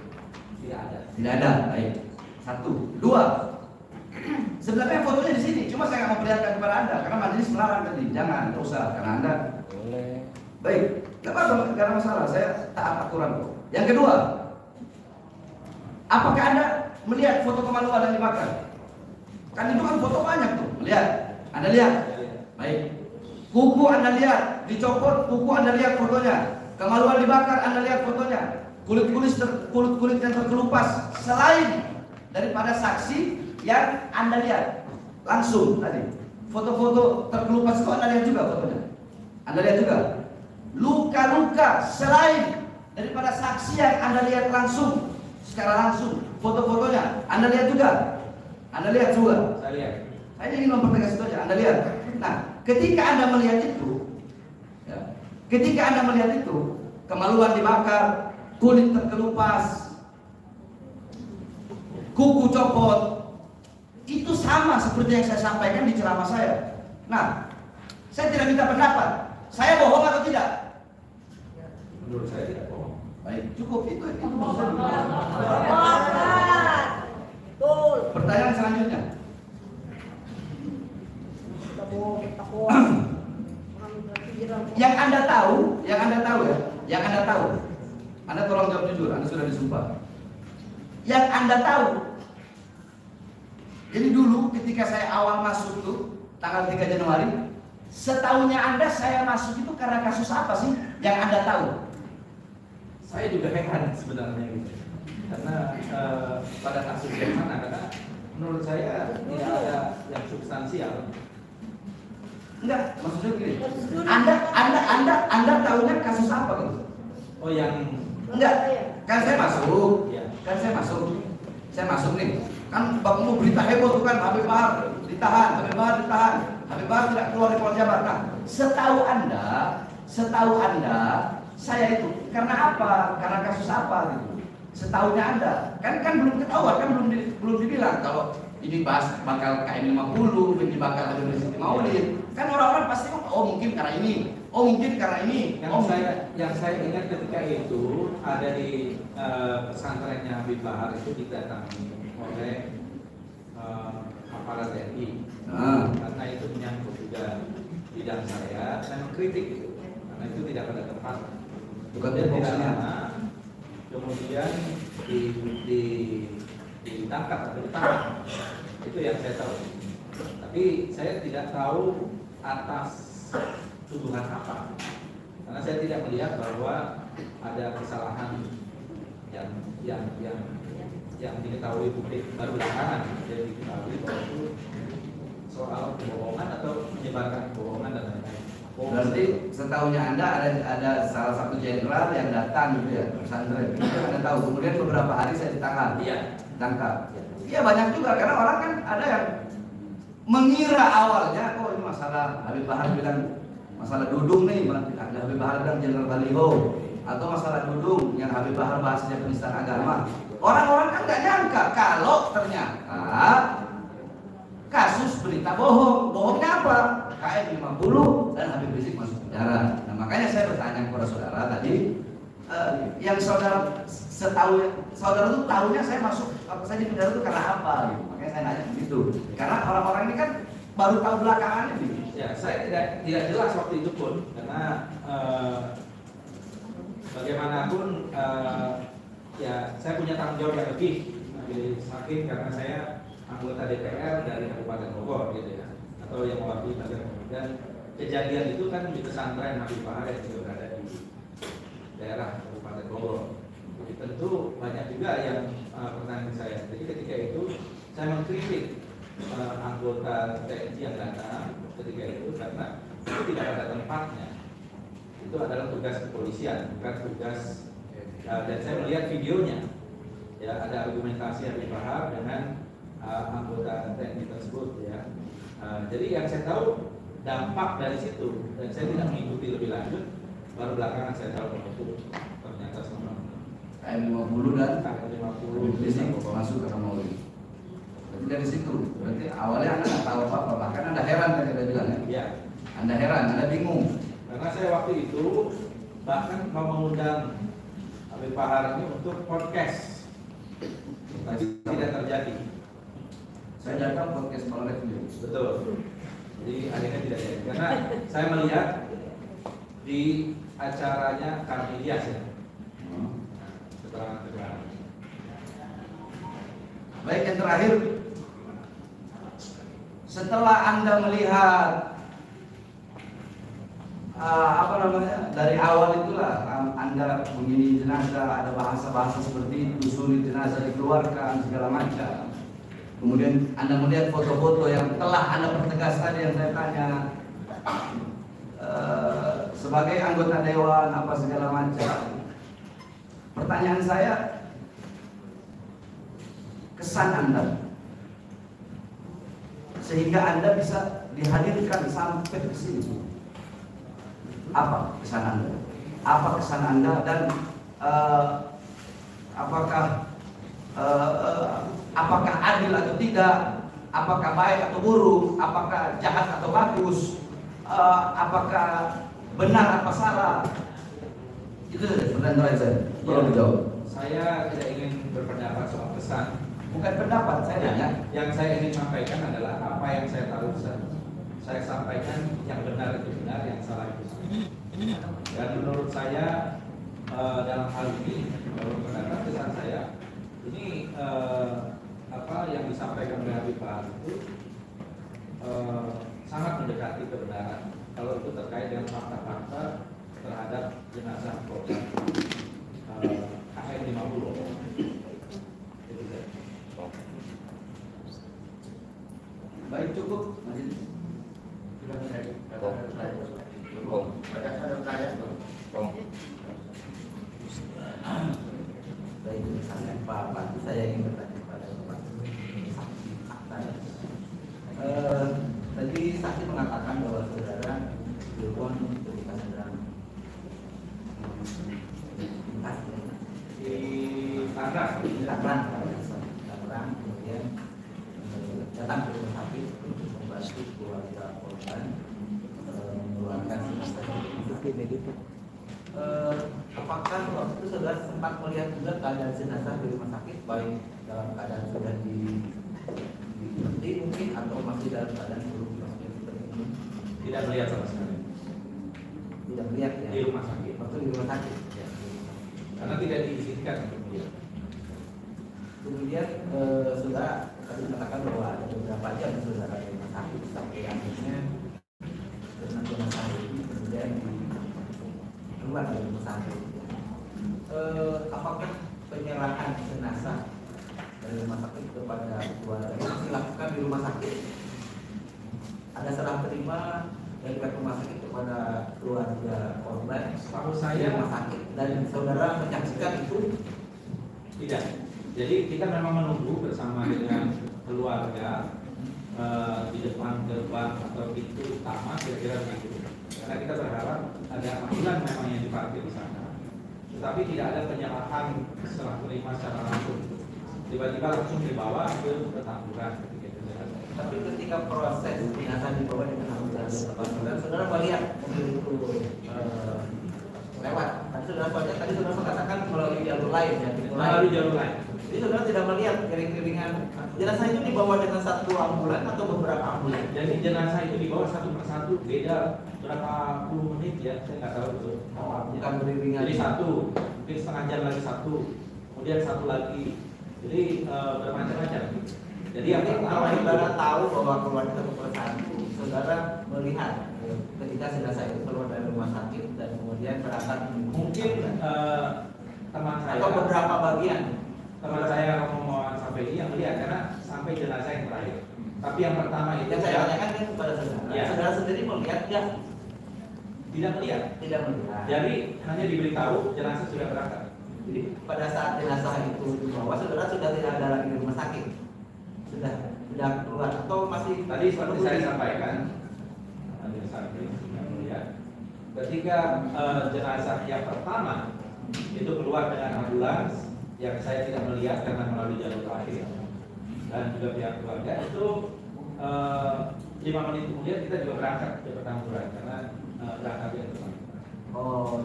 tidak ada. Tidak ada, baik. Satu, dua. Sebenarnya fotonya di sini, cuma saya nggak mau perlihatkan kepada Anda karena majelis melarang tadi. Jangan, nggak usah, karena Anda boleh. Baik, nggak ada masalah. Saya taat aturan kok. Yang kedua, apakah Anda melihat foto kemaluan yang dibakar? Kan itu kan foto banyak tuh. Lihat, Anda lihat. Baik. Kuku Anda lihat, dicopot, kuku Anda lihat fotonya. Kemaluan dibakar, Anda lihat fotonya. Kulit-kulit yang terkelupas selain daripada saksi yang Anda lihat langsung tadi. Foto-foto terkelupas itu Anda lihat juga fotonya. Anda lihat juga. Luka-luka selain daripada saksi yang Anda lihat langsung, secara langsung, foto-fotonya Anda lihat juga. Anda lihat juga. Saya lihat. Saya ingin mempertegas itu aja. Anda lihat. Nah, ketika Anda melihat itu, ya, ketika Anda melihat itu, kemaluan dibakar, kulit terkelupas, kuku copot, itu sama seperti yang saya sampaikan di ceramah saya. Nah, saya tidak minta pendapat. Saya bohong atau tidak? Menurut saya tidak bohong. Baik, cukup itu. Betul. Pertanyaan selanjutnya. Yang Anda tahu ya, yang Anda tahu. Anda tolong jawab jujur, Anda sudah disumpah. Yang Anda tahu. Jadi dulu ketika saya awal masuk tuh tanggal 3 Januari, setahunya Anda saya masuk itu karena kasus apa sih yang Anda tahu? Saya juga heran sebenarnya gitu. Karena pada kasus yang mana, karena menurut saya tidak ada yang substansial. Enggak, maksudnya gini. Anda tahunya kasus apa gitu? Oh, yang enggak, kan saya masuk. Ya. Kan saya masuk nih. Kan bangun berita heboh tuh kan, Habib Bahar ditahan, Habib Bahar tidak keluar dari Polda Jabar. Nah, setahu Anda, saya itu karena apa? Karena kasus apa gitu? Setahunya Anda, kan belum ketahuan, kan belum dibilang kalau ini bakal KM 50, ini bakal ada Masjid Maulid. Kan orang-orang pasti mungkin karena ini, mungkin karena ini. Yang saya ingat ketika itu ada di pesantrennya Habib Bahar itu didatangi oleh aparat TNI. Karena itu menyangkut juga bidang saya mengkritik itu, karena itu tidak pada tempat. Kemudian tidak lama, kemudian ditangkap atau ditahan. Itu yang saya tahu. Tapi saya tidak tahu atas tuduhan apa, karena saya tidak melihat bahwa ada kesalahan yang diketahui publik baru belakangan. Jadi diketahui bahwa itu soal kebohongan atau menyebarkan kebohongan dan lain-lain. Berarti setahunya Anda ada salah satu jenderal yang datang gitu ya, pesantren. Itu Anda tahu. Kemudian beberapa hari saya ditangkap. Ditangkap. Iya banyak juga karena orang kan ada yang mengira awalnya, oh ini masalah Habib Bahar bilang masalah dudung nih, Habib Bahar bilang Jenderal Baliho, atau masalah dudung yang Habib Bahar bahasnya penistaan agama. Orang-orang kan nggak nyangka kalau ternyata kasus berita bohong. Bohongnya apa? KM 50 dan Habib Rizik masuk penjara. Nah makanya saya bertanya kepada saudara tadi, yang saudara itu tahunya saya masuk saya di penjara itu karena apa gitu. Makanya saya nanya begitu. Karena orang-orang ini kan baru tahu belakangan ini. Ya, saya tidak jelas waktu itu pun karena bagaimanapun ya saya punya tanggung jawab yang lebih majelis hakim karena saya anggota DPR dari Kabupaten Bogor gitu ya, atau yang mewakili dan kejadian itu kan di pesantren Habib Bahar yang juga berada di daerah Kabupaten Bogor. Jadi tentu banyak juga yang pertanyaan saya. Jadi ketika itu saya mengkritik anggota TNI yang datang ketika itu karena itu tidak pada tempatnya. Itu adalah tugas kepolisian, bukan tugas. Dan saya melihat videonya, ya ada argumentasi Habib Bahar dengan anggota TNI tersebut, ya. Jadi yang saya tahu dampak dari situ dan saya tidak mengikuti lebih lanjut. Baru belakangan saya tahu bahwa itu ternyata sama KM 50 dan KM 50 Rizik masuk ke Maulid. Berarti dari situ, berarti awalnya Anda nggak tahu apa-apa, bahkan Anda heran kan kita bilang ya. Anda heran, Anda bingung. Karena saya waktu itu bahkan mau mengundang Habib Bahar ini untuk podcast, tapi tidak terjadi. Saya datang podcast Pak Review. Betul. Jadi akhirnya tidak jadi. Karena saya melihat di acaranya Kang Ilyas ya. Keterangan-keterangan. Baik, yang terakhir, setelah Anda melihat dari awal itulah Anda mengirim jenazah, ada bahasa-bahasa seperti itu, sulit jenazah dikeluarkan segala macam. Kemudian Anda melihat foto-foto yang telah Anda pertegas tadi yang saya tanya, sebagai anggota dewan apa segala macam. Pertanyaan saya, kesan Anda sehingga Anda bisa dihadirkan sampai ke sini. Apa kesan Anda? Apa kesan Anda dan apakah adil atau tidak? Apakah baik atau buruk? Apakah jahat atau bagus? Apakah benar apa salah? Itu saja pertanyaan saya. Tolong dijawab. Saya tidak ingin berpendapat soal kesan. Bukan pendapat saya tanya. Yang saya ingin sampaikan adalah apa yang saya tahu. Saya sampaikan yang benar itu benar, yang salah itu salah. Dan menurut saya dalam hal ini, menurut pendapat kesan saya, ini apa yang disampaikan oleh Habib Bahar itu sangat mendekati kebenaran. Kalau itu terkait dengan fakta-fakta terhadap jenazah korban KM50. Baik, cukup. Baik, Pak Pandu, saya ingin bertanya kepada Bapak. Tadi saksi mengatakan bahwa saudara telepon ketika sedang di Tangerang, kemudian datang ke rumah sakit untuk membantu keluarga korban mengeluarkan jenazah. Apakah waktu itu saudara sempat melihat juga keadaan jenazah di rumah sakit, baik dalam keadaan sudah diberhenti mungkin atau masih dalam keadaan buruk seperti ini? tidak melihat sama sekali. Tidak melihat ya? Di rumah sakit. Waktu di rumah sakit. Ya. Karena tidak diizinkan untuk melihat. Kemudian saudara tadi mengatakan bahwa ada beberapa jam saudara di rumah sakit sampai akhirnya dengan jenazah ini kemudian keluar dari rumah sakit. Apakah penyerahan jenazah dari rumah sakit kepada keluarga itu dilakukan di rumah sakit? Ada serah terima dari pihak rumah sakit kepada keluarga korban? Setahu saya rumah sakit dan saudara menyaksikan itu? Tidak. Jadi kita memang menunggu bersama dengan keluarga di depan gerbang atau pintu utama kira-kira begitu. Karena kita berharap ada ambulan memang yang diparkir di sana. Tetapi tidak ada penyerahan serah terima secara langsung. Tiba-tiba langsung dibawa ke Petamburan ketika itu. Tapi ketika proses jenazah dibawa dengan ambulan ke Petamburan, saudara melihat mobil itu lewat. Tadi saudara mengatakan melalui jalur lain ya. Melalui jalur lain. Jadi saudara tidak melihat kering-keringan jenazah itu dibawa dengan satu ambulan atau beberapa ambulan? Jadi jenazah itu dibawa satu persatu, beda berapa puluh menit ya, saya nggak tahu betul. Bukan beriringan. Jadi satu, mungkin setengah jam lagi satu, kemudian satu lagi. Jadi bermacam-macam. Jadi yang kalau saudara tahu bahwa keluarga satu persatu, saudara melihat ketika jenazah itu keluar dari rumah sakit dan kemudian berangkat mungkin teman saya atau beberapa bagian. Teman saya Romo sampai yang melihat karena sampai jenazah yang terakhir. Tapi yang pertama itu yang saya tanyakan kan kepada saudara. Ya. Saudara sendiri melihat nggak? Tidak melihat. Tidak melihat. Jadi hanya diberitahu jenazah sudah berangkat. Jadi pada saat jenazah itu dibawa, saudara sudah tidak ada lagi di rumah sakit. Sudah keluar atau masih? Tadi seperti saya sampaikan, ketika jenazah yang pertama itu keluar dengan ambulans yang saya tidak melihat karena melalui jalur terakhir dan juga pihak keluarga itu 5 menit kemudian kita juga berangkat ke Petamburan karena berangkat yang teman. Oh,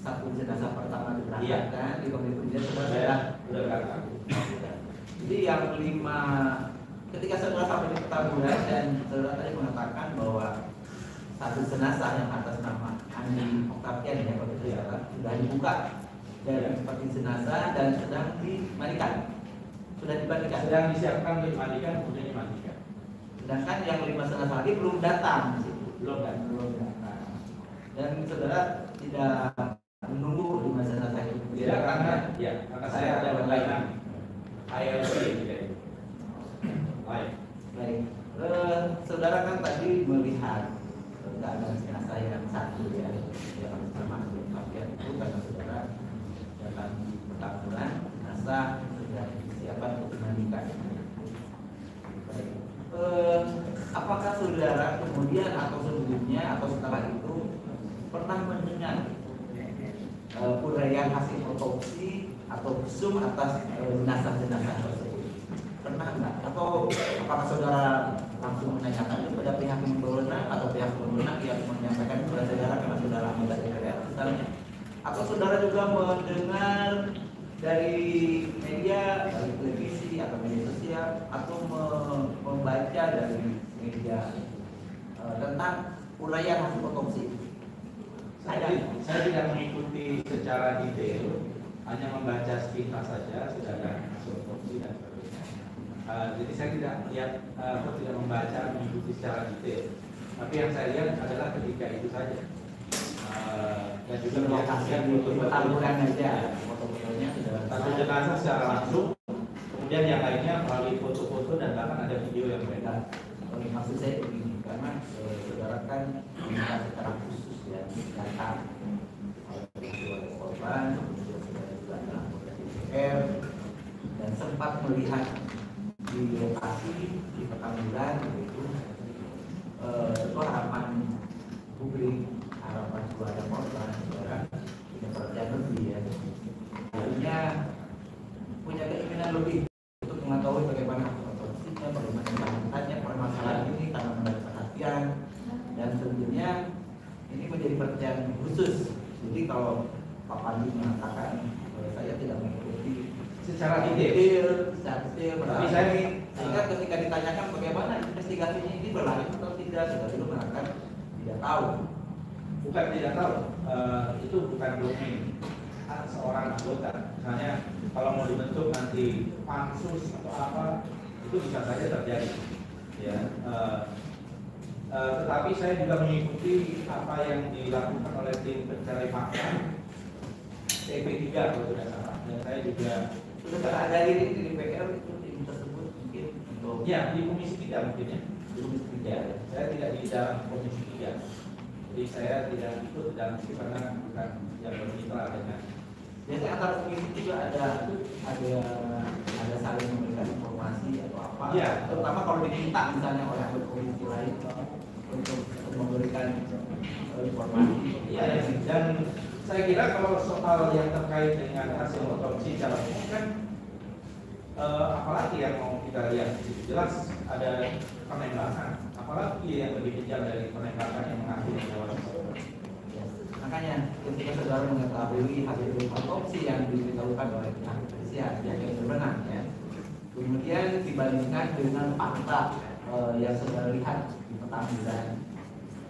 satu jenazah pertama diberangkatkan, 5 menit kemudian Sudah berangkat. Jadi yang 5 ketika saudara sampai di Petamburan dan saudara tadi mengatakan bahwa satu jenazah yang atas nama Andi Octavian ya kalau tidak salah sudah dibuka dari peti jenazah dan sedang dimandikan. Sudah dimandikan. Sedang disiapkan untuk dimandikan, kemudian dimandikan. Sedangkan yang 5 jenazah lagi belum datang. Belum kan? Belum datang. Dan saudara tidak menunggu 5 jenazah itu. Tidak, karena saya ada kelainan ILC gitu. Baik. Saudara kan tadi melihat keadaan jenazah yang satu ya, yang sama Octavian itu karena saudara dalam Petamburan jenazah sudah disiapkan untuk dimandikan. Baik. Apakah saudara kemudian atau sebelumnya atau setelah itu pernah mendengar uraian hasil otopsi atau visum atas jenazah-jenazah tersebut? Pernah enggak? Atau apakah saudara langsung menanyakan kepada pihak yang berwenang atau pihak berwenang yang menyampaikan kepada saudara karena saudara anggota DPR misalnya? Atau saudara juga mendengar dari media, dari televisi atau media sosial, atau membaca dari media tentang uraian hasil otopsi? Saya tidak mengikuti secara detail, hanya membaca sepintas saja, sudah ada hasil otopsi dan sebagainya. Jadi saya tidak melihat atau tidak membaca mengikuti secara detail. Tapi yang saya lihat adalah ketika itu saja. Dan juga melihat hasil Petamburan aja, foto-fotonya sudah satu jenazah secara langsung, kemudian yang lainnya melalui foto-foto dan bahkan ada video yang beredar. Maksud saya begini, karena saudara kan minta secara khusus ya data oleh korban, kemudian saudara juga adalah anggota DPR dan sempat melihat di lokasi di Petamburan itu harapan publik, harapan keluarga korban, saudara punya perhatian lebih ya, akhirnya punya keinginan lebih untuk mengetahui bagaimana otopsinya, bagaimana penanganannya permasalahan ini karena mendapat perhatian dan tentunya ini menjadi perhatian khusus. Jadi kalau Pak Pandi mengatakan saya tidak mengikuti secara detail, tapi saya sehingga ketika ditanyakan bagaimana investigasinya ini berlanjut atau tidak, saudara itu mengatakan tidak tahu. Bukan tidak tahu, itu bukan domain seorang anggota. Misalnya kalau mau dibentuk nanti pansus atau apa, itu bisa saja terjadi. Ya, tetapi saya juga mengikuti apa yang dilakukan oleh tim pencari fakta TP3 kalau tidak salah. Dan saya juga sudah ada di DPR itu tim tersebut mungkin untuk ya di Komisi 3 mungkin ya. Di Komisi 3. Ya, saya tidak di dalam Komisi 3. Jadi saya tidak ikut dalam itu karena bukan yang bermitra dengan. Biasanya antara komisi juga ada saling memberikan informasi atau apa. Ya. Terutama kalau diminta misalnya oleh anggota komisi lain untuk memberikan informasi. Iya, dan saya kira kalau soal yang terkait dengan hasil otopsi secara umum kan apalagi yang mau kita lihat jelas ada penembakan, apalagi yang lebih kejam dari penembakan yang mengakhiri nyawa seseorang. Makanya ketika saudara mengetahui hasil otopsi yang diberitahukan oleh pihak kepolisian yang berwenang ya, kemudian dibandingkan dengan fakta yang saudara lihat di Petamburan,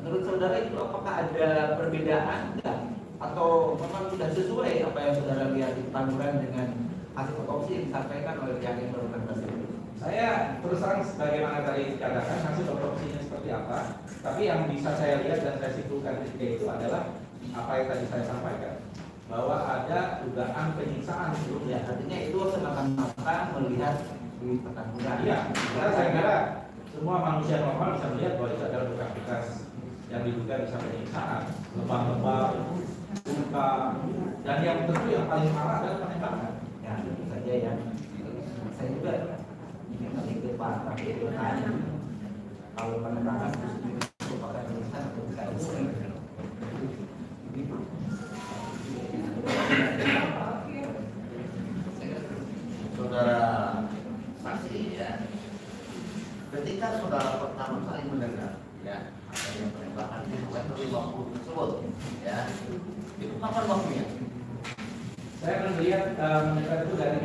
menurut saudara itu apakah ada perbedaan enggak? Atau memang sudah sesuai apa yang saudara lihat di Petamburan dengan hasil otopsi yang disampaikan oleh pihak yang berwenang tersebut? Saya terus terang sebagaimana tadi dikatakan hasil otopsinya seperti apa, tapi yang bisa saya lihat dan saya simpulkan ketika itu adalah apa yang tadi saya sampaikan, bahwa ada dugaan penyiksaan sebelumnya. Artinya itu semata-mata melihat di Petamburan. Iya, karena saya kira semua manusia normal bisa melihat bahwa itu adalah bekas-bekas yang diduga bisa penyiksaan, lebam-lebam, luka, dan yang tentu yang paling parah adalah penembakan. Ya, tentu saja ya. Saya juga ingin ke Pak Rakyat bertanya, kalau penembakan itu merupakan penyiksaan atau bukan? Saudara saksi ya, ketika ketika saudara pertama kali mendengar ya adanya penembakan di kilometer 50 tersebut, ya itu kapan waktunya? Saya melihat mendengar itu dari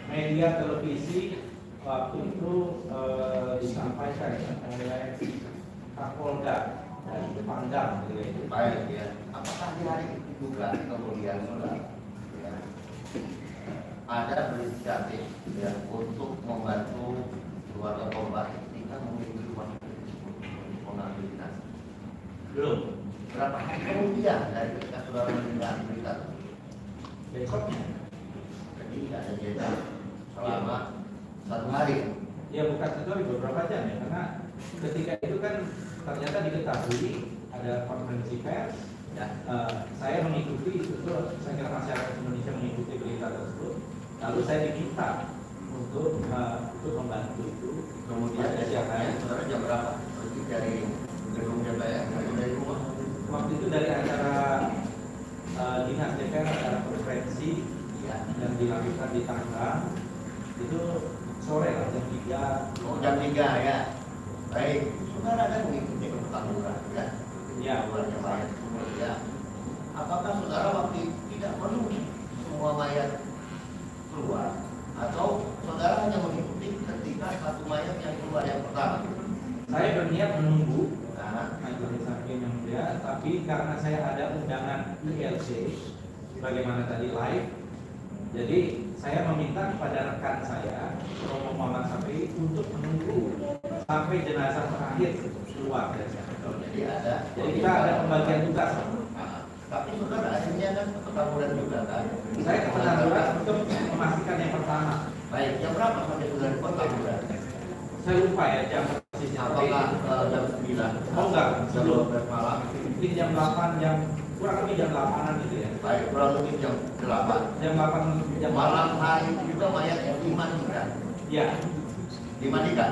media televisi waktu itu disampaikan oleh Kapolda dan Pangdam gitu. Baik ya. Apakah di hari itu juga kemudian saudara ya, ada berinisiatif ya untuk membantu keluarga korban ketika memiliki rumah mengambil jenazah? Belum. Berapa hari kemudian dari ketika saudara mendengar berita besoknya? Jadi ada jeda selama 1 hari. Ya bukan satu hari, beberapa jam ya, karena ketika itu kan ternyata diketahui ada konferensi pers. Ya. Saya mengikuti itu, saya kira masyarakat Indonesia mengikuti berita tersebut. Lalu saya diminta untuk membantu itu. Kemudian saudara jam berapa? Pergi dari gedung DPR atau dari rumah? Waktu itu dari acara dinas DPR, acara konferensi ya, yang dilakukan di Tangerang itu sore lah jam 3. Oh, jam 3 ya. Baik, saudara ada mengikuti pertempuran ya? Ya, keluarnya mayat ya. Apakah saudara waktu tidak menunggu semua mayat keluar, atau saudara hanya mengikuti ketika satu mayat yang keluar yang pertama? Saya berniat menunggu majelis hakim yang mulia, tapi karena saya ada undangan ILC bagaimana tadi live, jadi saya meminta kepada rekan saya Romo Muhammad Safi untuk menunggu sampai jenazah terakhir keluar dari sana. Jadi kita ada pembagian tugas. Tapi saudara akhirnya kan ketamburan juga kan? Saya ketamburan untuk memastikan yang pertama. Baik, jam berapa sampai saudara ketamburan? Saya lupa ya jam persisnya. Apakah jam 9? Oh enggak, sebelum malam. Mungkin jam 8, kurang lebih jam 8-an gitu ya. Baik, kurang lebih jam 8. Jam 8 jam malam hari juga mayat yang dimandikan. Ya. Dimandikan?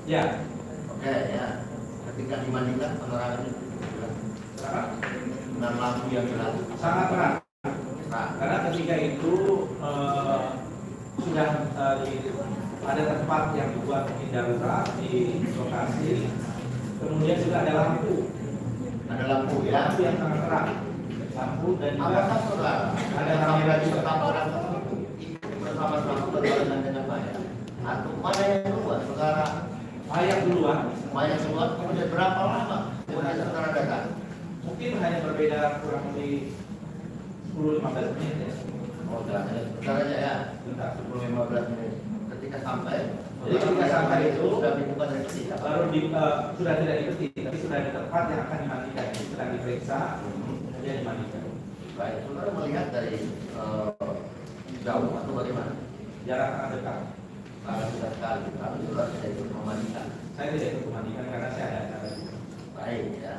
Ya. Oke ya. Ketika dimandikan penerangannya dengan lampu yang jelas. Sangat terang. Karena ketika itu sudah ada tempat yang dibuat darurat di lokasi, kemudian juga ada lampu. Ada lampu ya. Lampu yang sangat terang. Lampu dan juga apakah saudara ada kamera di pertamburan bersama-sama berbarengan dengan mayat? Atau mana yang keluar? Saudara mayat duluan. Mayat keluar kemudian berapa lama kemudian saudara datang? Mungkin hanya berbeda kurang lebih 10-15 menit ya. Oh, sebentar aja ya. 10-15 menit. Ketika sampai, jadi ketika sampai itu sudah dibuka dari peti. Baru sudah tidak di peti, tapi sudah di tempat yang akan dimandikan. Itu sedang diperiksa, kemudian dimandikan. Baik, saudara melihat dari jauh atau bagaimana? Jarak sangat dekat. Sangat dekat sekali. Tapi saudara tidak ikut memandikan. Saya tidak ikut memandikan karena saya ada acara juga. Baik ya.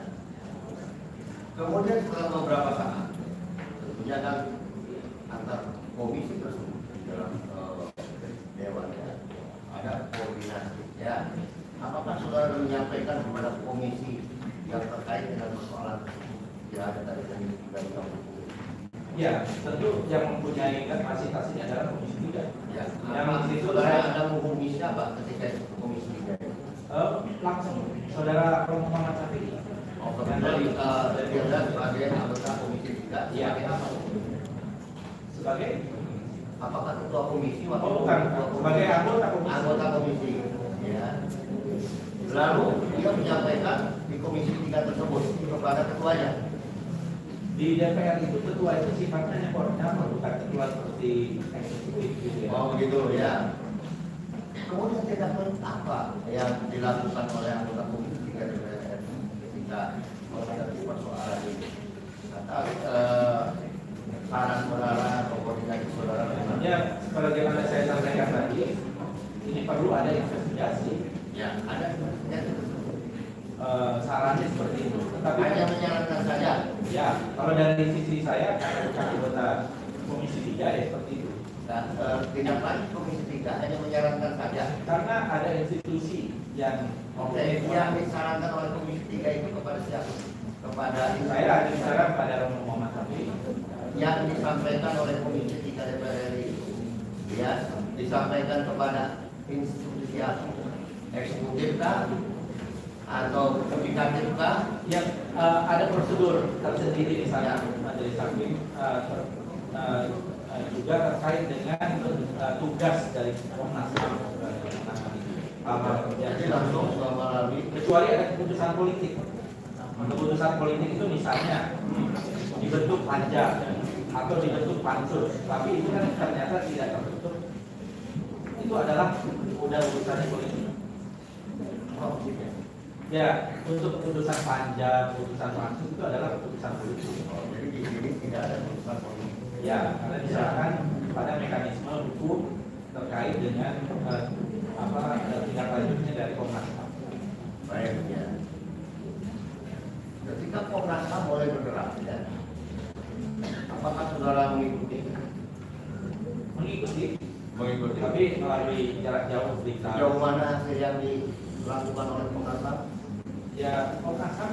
Kemudian setelah beberapa saat, tentunya kan antar komisi tersebut dalam dewan ya, ada koordinasi ya. Apakah saudara menyampaikan kepada komisi yang terkait dengan persoalan tersebut? Ya ada tadi dari ya, tentu yang mempunyai kapasitas ini adalah komisi 3. Ya. Yang di situ saudara ada menghubungi siapa ketika itu komisi 3? Langsung saudara Romo Muhammad Safi. Oh, dari sebagai anggota komisi 3 sebagai apa? Sebagai apakah ketua komisi? Oh, bukan, sebagai anggota komisi. Anggota komisi. Ya. Lalu dia menyampaikan di komisi 3 tersebut kepada ketuanya. Di DPR itu ketua itu sifatnya koordinator, bukan ketua seperti eksekutif gitu ya. Oh begitu ya. Kemudian tindakan apa yang dilakukan oleh anggota komisi 3 DPR ketika menghadapi persoalan ini? Saran saudara atau koordinasi saudara? Ya, sebagaimana saya sampaikan tadi, ini perlu ada investigasi. Ya, ada investigasi. Sarannya seperti itu. Tetapi hanya menyarankan saja. Ya, kalau dari sisi saya karena bukan anggota komisi 3 ya seperti itu. Dan tidak lanjut komisi 3 hanya menyarankan saja. Karena ada institusi yang yang disarankan oleh komisi 3 itu kepada siapa? Kepada saya ada bicara kepada Romo Muhammad Safi. Yang disampaikan oleh komisi 3 DPR RI itu ya disampaikan kepada institusi Ya, eksekutif kah? Atau yudikatif kah? Yang ada prosedur tersendiri di sana majelis hakim juga terkait dengan tugas dari Komnas HAM Jadi langsung melalui kecuali ada keputusan politik. Keputusan politik itu misalnya dibentuk panja atau dibentuk pansus, tapi itu kan ternyata tidak terbentuk. Itu adalah udah urusannya politik. oh, gitu. Ya, untuk keputusan panja, keputusan pansus itu adalah keputusan politik. Jadi di sini tidak ada keputusan politik. Ya, karena diserahkan pada mekanisme hukum terkait dengan tindak lanjutnya dari Komnas HAM. Baik ya. Ketika Komnas HAM mulai bergerak, ya, apakah saudara mengikuti? Mengikuti, Mengikuti. tapi melalui jarak jauh berita. Sejauh mana hasil yang dilakukan oleh Komnas HAM? Ya, Komnas HAM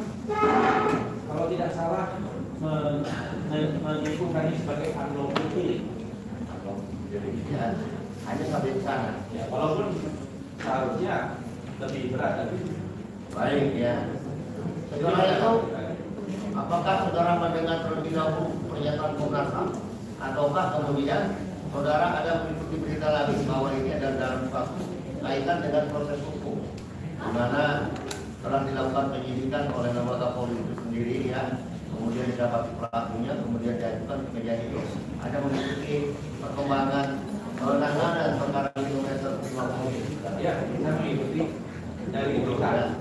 kalau tidak salah menyebutkan ini sebagai unlawful. Ya, hanya sampai di sana. Ya, walaupun seharusnya lebih berat tapi Baik ya. Setelah itu, apakah saudara mendengar terlebih dahulu pernyataan Komnas HAM, ataukah kemudian saudara ada mengikuti berita lagi bahwa ini ada dalam suatu kaitan dengan proses hukum, di mana telah dilakukan penyidikan oleh lembaga polri itu sendiri ya, kemudian didapati pelakunya, kemudian diajukan ke meja itu, ada mengikuti perkembangan penanganan perkara kilometer 50. ya kita mengikuti dari berita.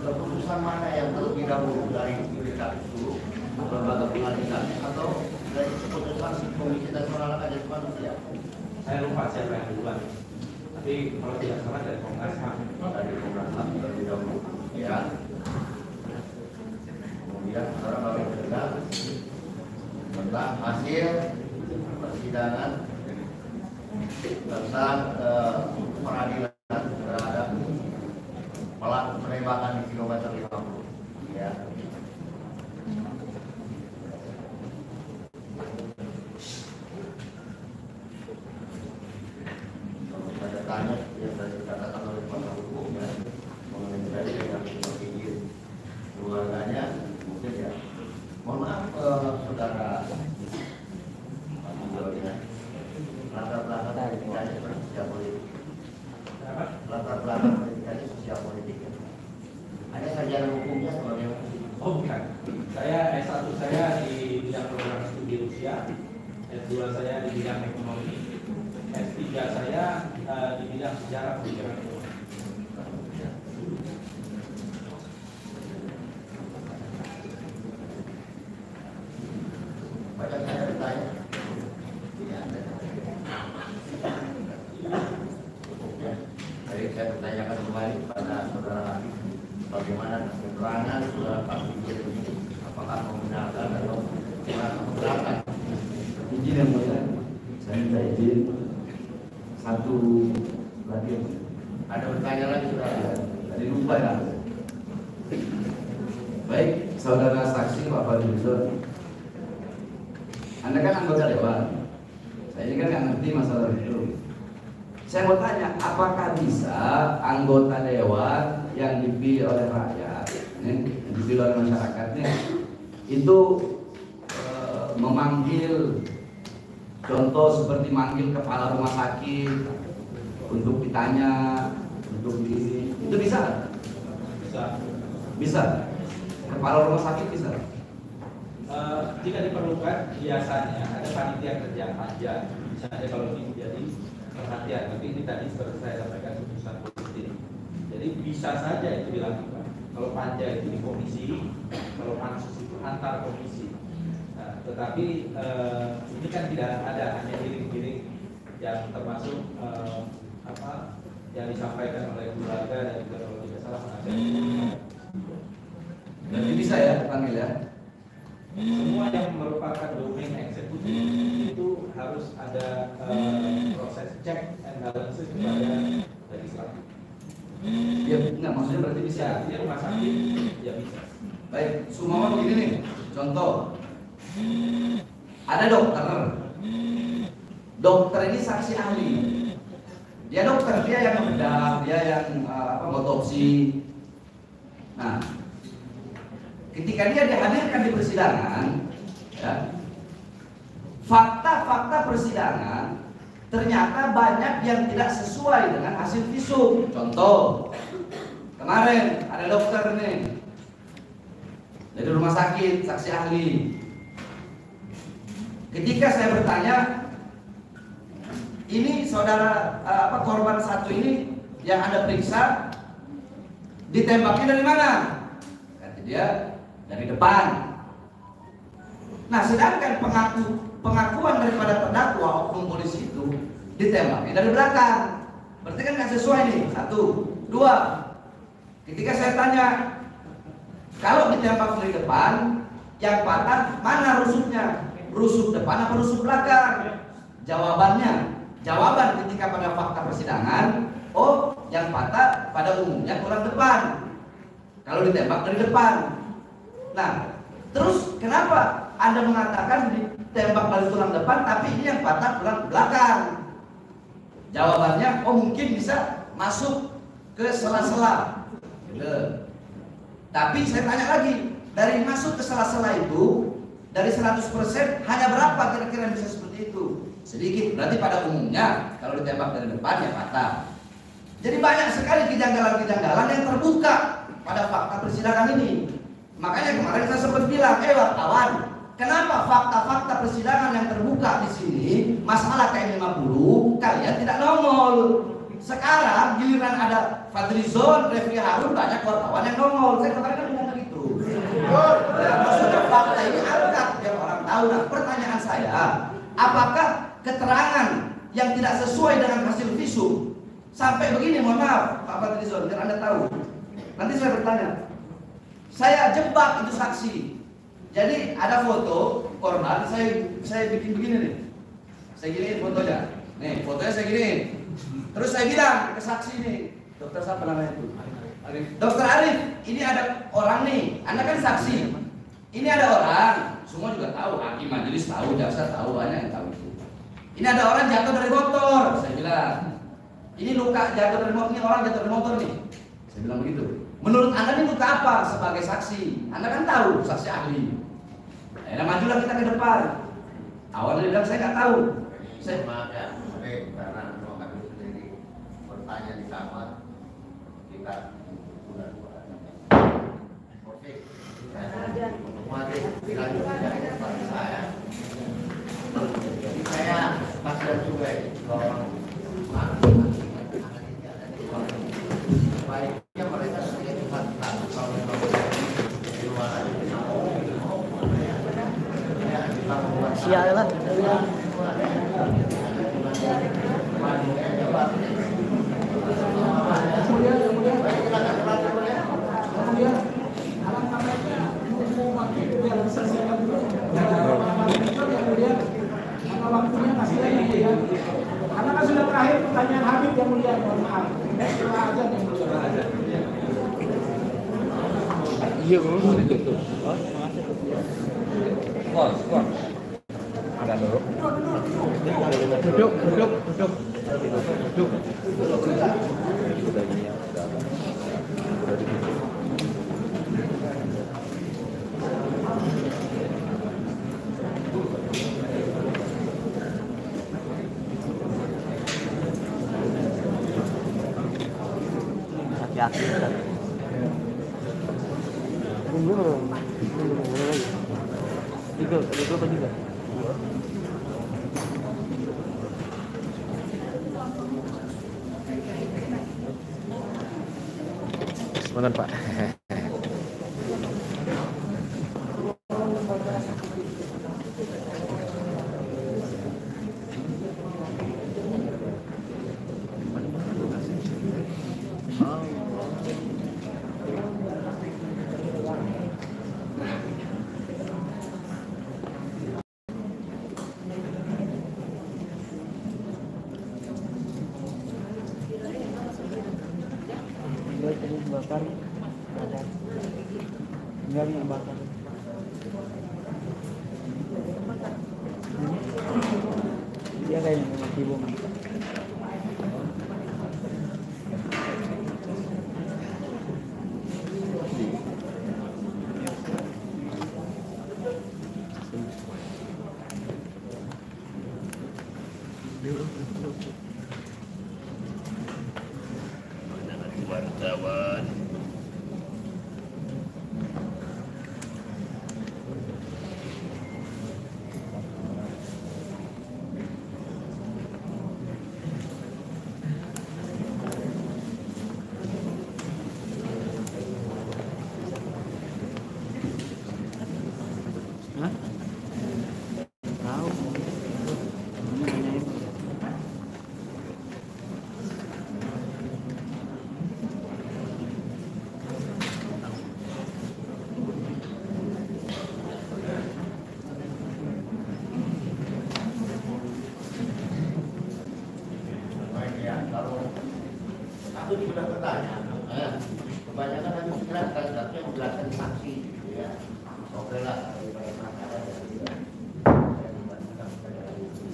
Keputusan mana yang terlebih dahulu dari yudikatif dulu, lembaga pengadilan, atau dari keputusan Komisi Nasional Hak Asasi Manusia? Saya lupa siapa yang duluan. Tapi kalau tidak salah dari Komnas HAM. Dari Komnas HAM terlebih dahulu. Ya. Kemudian saudara kami mendengar tentang hasil persidangan tentang peradilan terhadap pelaku penembakan di kilometer 50. Ya. Kalau saya tanya yang tadi dikatakan oleh pakar hukum ya, mengenai tadi yang izin keluarganya, mungkin ya. Mohon maaf saudara Pak Mujol ya. Latar belakang pendidikannya seperti sosial politik. Latar belakang pendidikannya sosial politik. Hanya sarjana hukumnya sebagai Oh bukan. Saya S1 saya di bidang program studi Rusia, S2 saya di bidang ekonomi, S3 saya di bidang sejarah pendidikan ekonomi. banyak saya bertanya. Ya. Jadi saya bertanyakan kembali kepada saudara Habib, bagaimana keterangan saudara Pak Fikir ini, apakah membenarkan atau merasa keberatan? Izin yang mulia, saya minta izin satu lagi. Ada bertanya lagi saudara? Tadi lupa ya. Baik, saudara saksi Pak Fadlizon, Anda kan anggota dewan. Saya ini kan nggak ngerti masalah itu. Saya mau tanya, apakah bisa anggota dewan yang dipilih oleh rakyat, yang dipilih oleh masyarakatnya, itu memanggil, contoh seperti manggil kepala rumah sakit untuk ditanya, untuk di, itu bisa? Bisa. Bisa. Kepala rumah sakit bisa. Tidak diperlukan, biasanya ada panitia kerja panja, misalnya kalau ini jadi perhatian, tapi ini tadi seperti saya sampaikan keputusan politik. Jadi bisa saja itu dilakukan. Kalau panja itu di komisi, kalau pansus itu antar komisi. Nah, tetapi ini kan tidak ada, hanya giring-giring yang termasuk yang disampaikan oleh keluarga dan juga kalau tidak salah penasihat. Jadi bisa ya panggil ya. Semua yang merupakan domain eksekutif itu harus ada proses check and balances kepada legislatif. Ya, enggak, maksudnya berarti bisa. Di rumah sakit ya bisa. Baik, Sumawan begini nih, contoh. Ada dokter. Dokter ini saksi ahli. Dia dokter, dia yang membedah, dia yang otopsi. Nah, ketika dia dihadirkan di persidangan, ya, fakta-fakta persidangan ternyata banyak yang tidak sesuai dengan hasil visum. Contoh, kemarin ada dokter nih dari rumah sakit, saksi ahli. Ketika saya bertanya, ini saudara korban satu ini yang Anda periksa ditembaknya dari mana? Kata dia, dari depan. Nah, sedangkan pengakuan daripada terdakwa oknum polisi itu ditembaknya dari belakang. Berarti kan nggak sesuai nih. Satu, dua. Ketika saya tanya, kalau ditembak dari depan, yang patah mana rusuknya? Rusuk depan apa rusuk belakang? Jawaban ketika pada fakta persidangan, oh yang patah pada umumnya tulang depan. Kalau ditembak dari depan. Nah, terus kenapa Anda mengatakan ditembak dari tulang depan, tapi ini yang patah tulang belakang? Jawabannya, oh mungkin bisa masuk ke sela-sela. Gitu. Tapi saya tanya lagi, dari masuk ke sela-sela itu, dari 100% hanya berapa kira-kira yang bisa seperti itu? Sedikit. Berarti pada umumnya kalau ditembak dari depan ya patah. Jadi banyak sekali kejanggalan-kejanggalan yang terbuka pada fakta persidangan ini. Makanya kemarin saya sempat bilang, wartawan, kenapa fakta-fakta persidangan yang terbuka di sini, masalah KM50, kalian tidak nongol. Sekarang giliran ada Fadlizon, Refli Harun, banyak wartawan yang nongol. Saya kemarin kan bilang begitu. Maksudnya fakta ini angkat biar orang tahu. Nah, pertanyaan saya, apakah keterangan yang tidak sesuai dengan hasil visum sampai begini? Mohon maaf Pak Fadlizon, biar Anda tahu. Nanti saya bertanya, saya jebak itu saksi. Jadi ada foto korban, saya bikin begini nih. Saya giniin fotonya. Nih, fotonya saya giniin. Terus saya bilang ke saksi nih, dokter siapa namanya itu? Arif. Dokter Arif, ini ada orang nih. Anda kan saksi. Ini ada orang, semua juga tahu, hakim majelis tahu, jaksa tahu, banyak yang tahu itu. Ini ada orang jatuh dari motor. Saya bilang, ini luka jatuh dari motor, ini orang jatuh dari motor nih. Saya bilang begitu. Menurut Anda ini luka apa sebagai saksi? Anda kan tahu, saksi ahli. Nah, majulah kita ke depan. Awalnya dia bilang saya nggak tahu. Saya maaf ya, karena kami sendiri bertanya di kamar, kita sudah oke. Mari dilanjutkan bagi saya. Jadi saya kasihan juga kalau baiknya mereka sedikit cepat kalau di luar sialah. Waktunya masih lagi ya. Karena kan sudah terakhir pertanyaan Habib yang mulia, mohon maaf. Doa aja yang mulia. Iya, betul. Keluar. Ada dulu. Duduk. Sebentar Pak. bakar ada tinggal yang bakar dia kayak yang mati bom. Wartawan. Aku sudah bertanya, kebanyakan hanya menjelaskan, tapi yang menjelaskan saksi, ya, oke lah.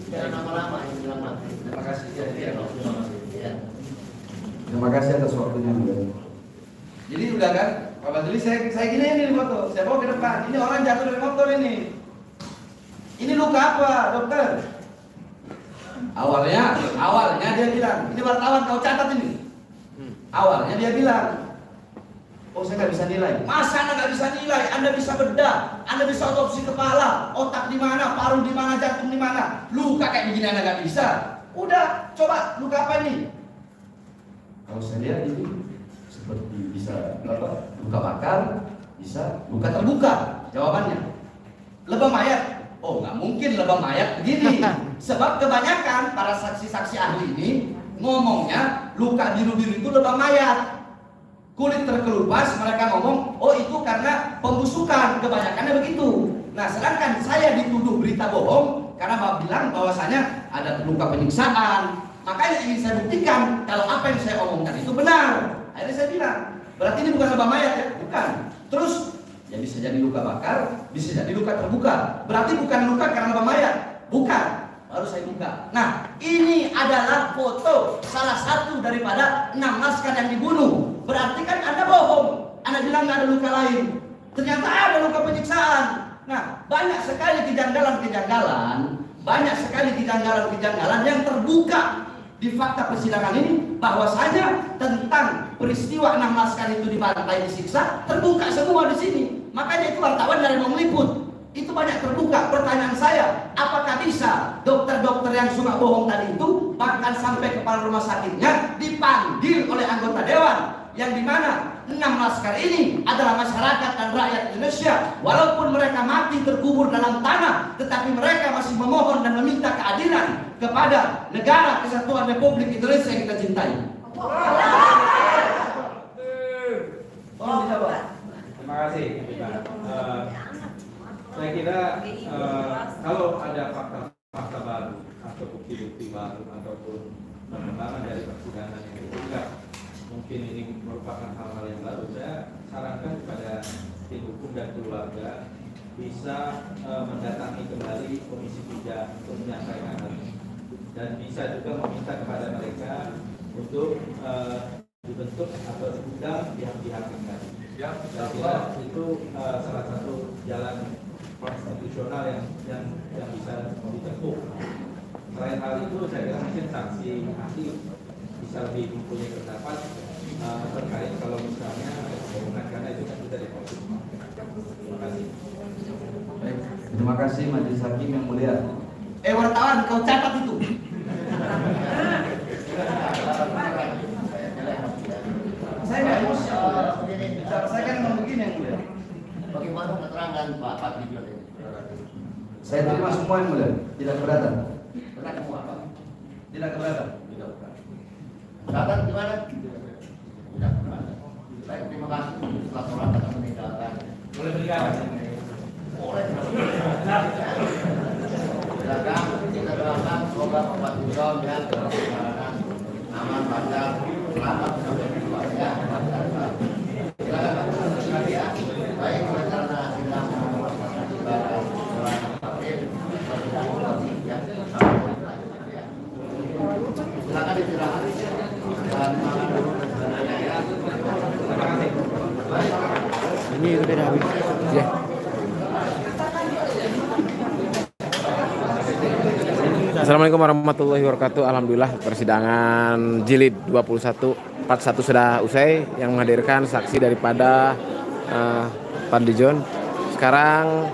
Jangan lama-lama yang bilang nanti. Terima kasih. Ya. Terima kasih atas waktunya. Jadi udah kan, Pak Badli, saya gini ini foto, saya bawa ke depan. Ini orang jatuh dari motor ini. Ini luka apa, dokter? Awalnya dia bilang, ini wartawan kau catat ini. Awalnya dia bilang, oh saya nggak bisa nilai. Masa Anda nggak bisa nilai? Anda bisa bedah, Anda bisa otopsi kepala, otak di mana, paru di mana, jantung di mana. Luka kayak begini Anda nggak bisa. Udah, coba luka apa ini? Kalau saya lihat ini seperti bisa apa? Luka bakar, bisa luka terbuka. Jawabannya, lebam mayat. Oh nggak mungkin lebam mayat begini. Sebab kebanyakan para saksi-saksi ahli ini ngomongnya luka biru-biru itu lebam mayat. Kulit terkelupas, mereka ngomong, oh itu karena pembusukan, kebanyakannya begitu. Nah sedangkan saya dituduh berita bohong karena Bapak bilang bahwasanya ada luka penyiksaan. Makanya ingin saya buktikan kalau apa yang saya omongkan itu benar. Akhirnya saya bilang, berarti ini bukan lebam mayat ya? Bukan. Terus, ya bisa jadi luka bakar, bisa jadi luka terbuka. Berarti bukan luka karena lebam mayat? Bukan. Baru saya buka. Nah, ini adalah foto salah satu daripada 6 laskar yang dibunuh. Berarti kan Anda bohong. Anda bilang nggak ada luka lain. Ternyata ada luka penyiksaan. Nah, banyak sekali kejanggalan yang terbuka di fakta persidangan ini, bahwasanya tentang peristiwa 6 laskar itu dibantai, disiksa, terbuka semua di sini. Makanya itu wartawan dari mau meliput. Itu banyak terbuka. Pertanyaan saya, apakah bisa dokter-dokter yang suka bohong tadi itu bahkan sampai kepala rumah sakitnya dipanggil oleh anggota dewan, yang dimana 6 laskar ini adalah masyarakat dan rakyat Indonesia, walaupun mereka mati terkubur dalam tanah, tetapi mereka masih memohon dan meminta keadilan kepada negara kesatuan Republik Indonesia yang kita cintai. Mohon dijawab. Terima kasih. Saya kira kalau ada fakta baru atau bukti-bukti baru ataupun perkembangan dari persidangan yang dibuka, mungkin ini merupakan hal-hal yang baru. Saya sarankan kepada tim hukum dan keluarga bisa mendatangi kembali Komisi 3 untuk menyampaikan hal ini, dan bisa juga meminta kepada mereka untuk dibentuk atau diundang pihak-pihak yang tadi. Saya kira itu salah satu jalan konstitusional yang bisa ditempuh. Selain hal itu, saya kira mungkin saksi ahli bisa lebih mempunyai pendapat terkait kalau misalnya hubungan, karena itu kan sudah dikonfirmasi. Terima kasih. Baik, terima kasih Majelis Hakim yang mulia. Wartawan, kau catat itu. Saya nggak emosi. Saya kan memang begini yang mulia. Bagaimana keterangan Pak Fadli ini? Saya terima semua yang mulia. Tidak keberatan. Benar semua Pak? Tidak keberatan. Tidak keberatan. Keberatan gimana? Tidak keberatan. Baik, terima kasih. Laporan akan meninggalkan. Boleh berikan? Boleh. Silakan kita doakan semoga Pak Fadli ya dalam perjalanan aman, lancar, selamat sampai tujuan ya. Silakan Pak. Ya. Baik, karena sidang ibadah sholat maghrib ya. Silakan istirahat dan makan dulu dan sebagainya ya. Terima kasih. Baik. Ini udah habis. Ya. Assalamualaikum. Assalamualaikum warahmatullahi wabarakatuh. Alhamdulillah persidangan jilid 41 part 1 sudah usai yang menghadirkan saksi daripada Fadlizon. Sekarang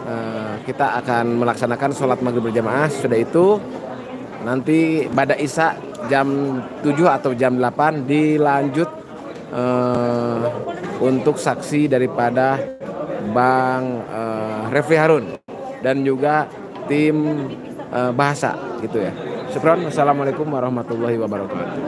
kita akan melaksanakan sholat maghrib berjamaah. Sudah itu nanti pada isya jam 7 atau jam 8 dilanjut untuk saksi daripada Bang Refli Harun dan juga tim bahasa gitu ya. Syukron. Wassalamualaikum warahmatullahi wabarakatuh.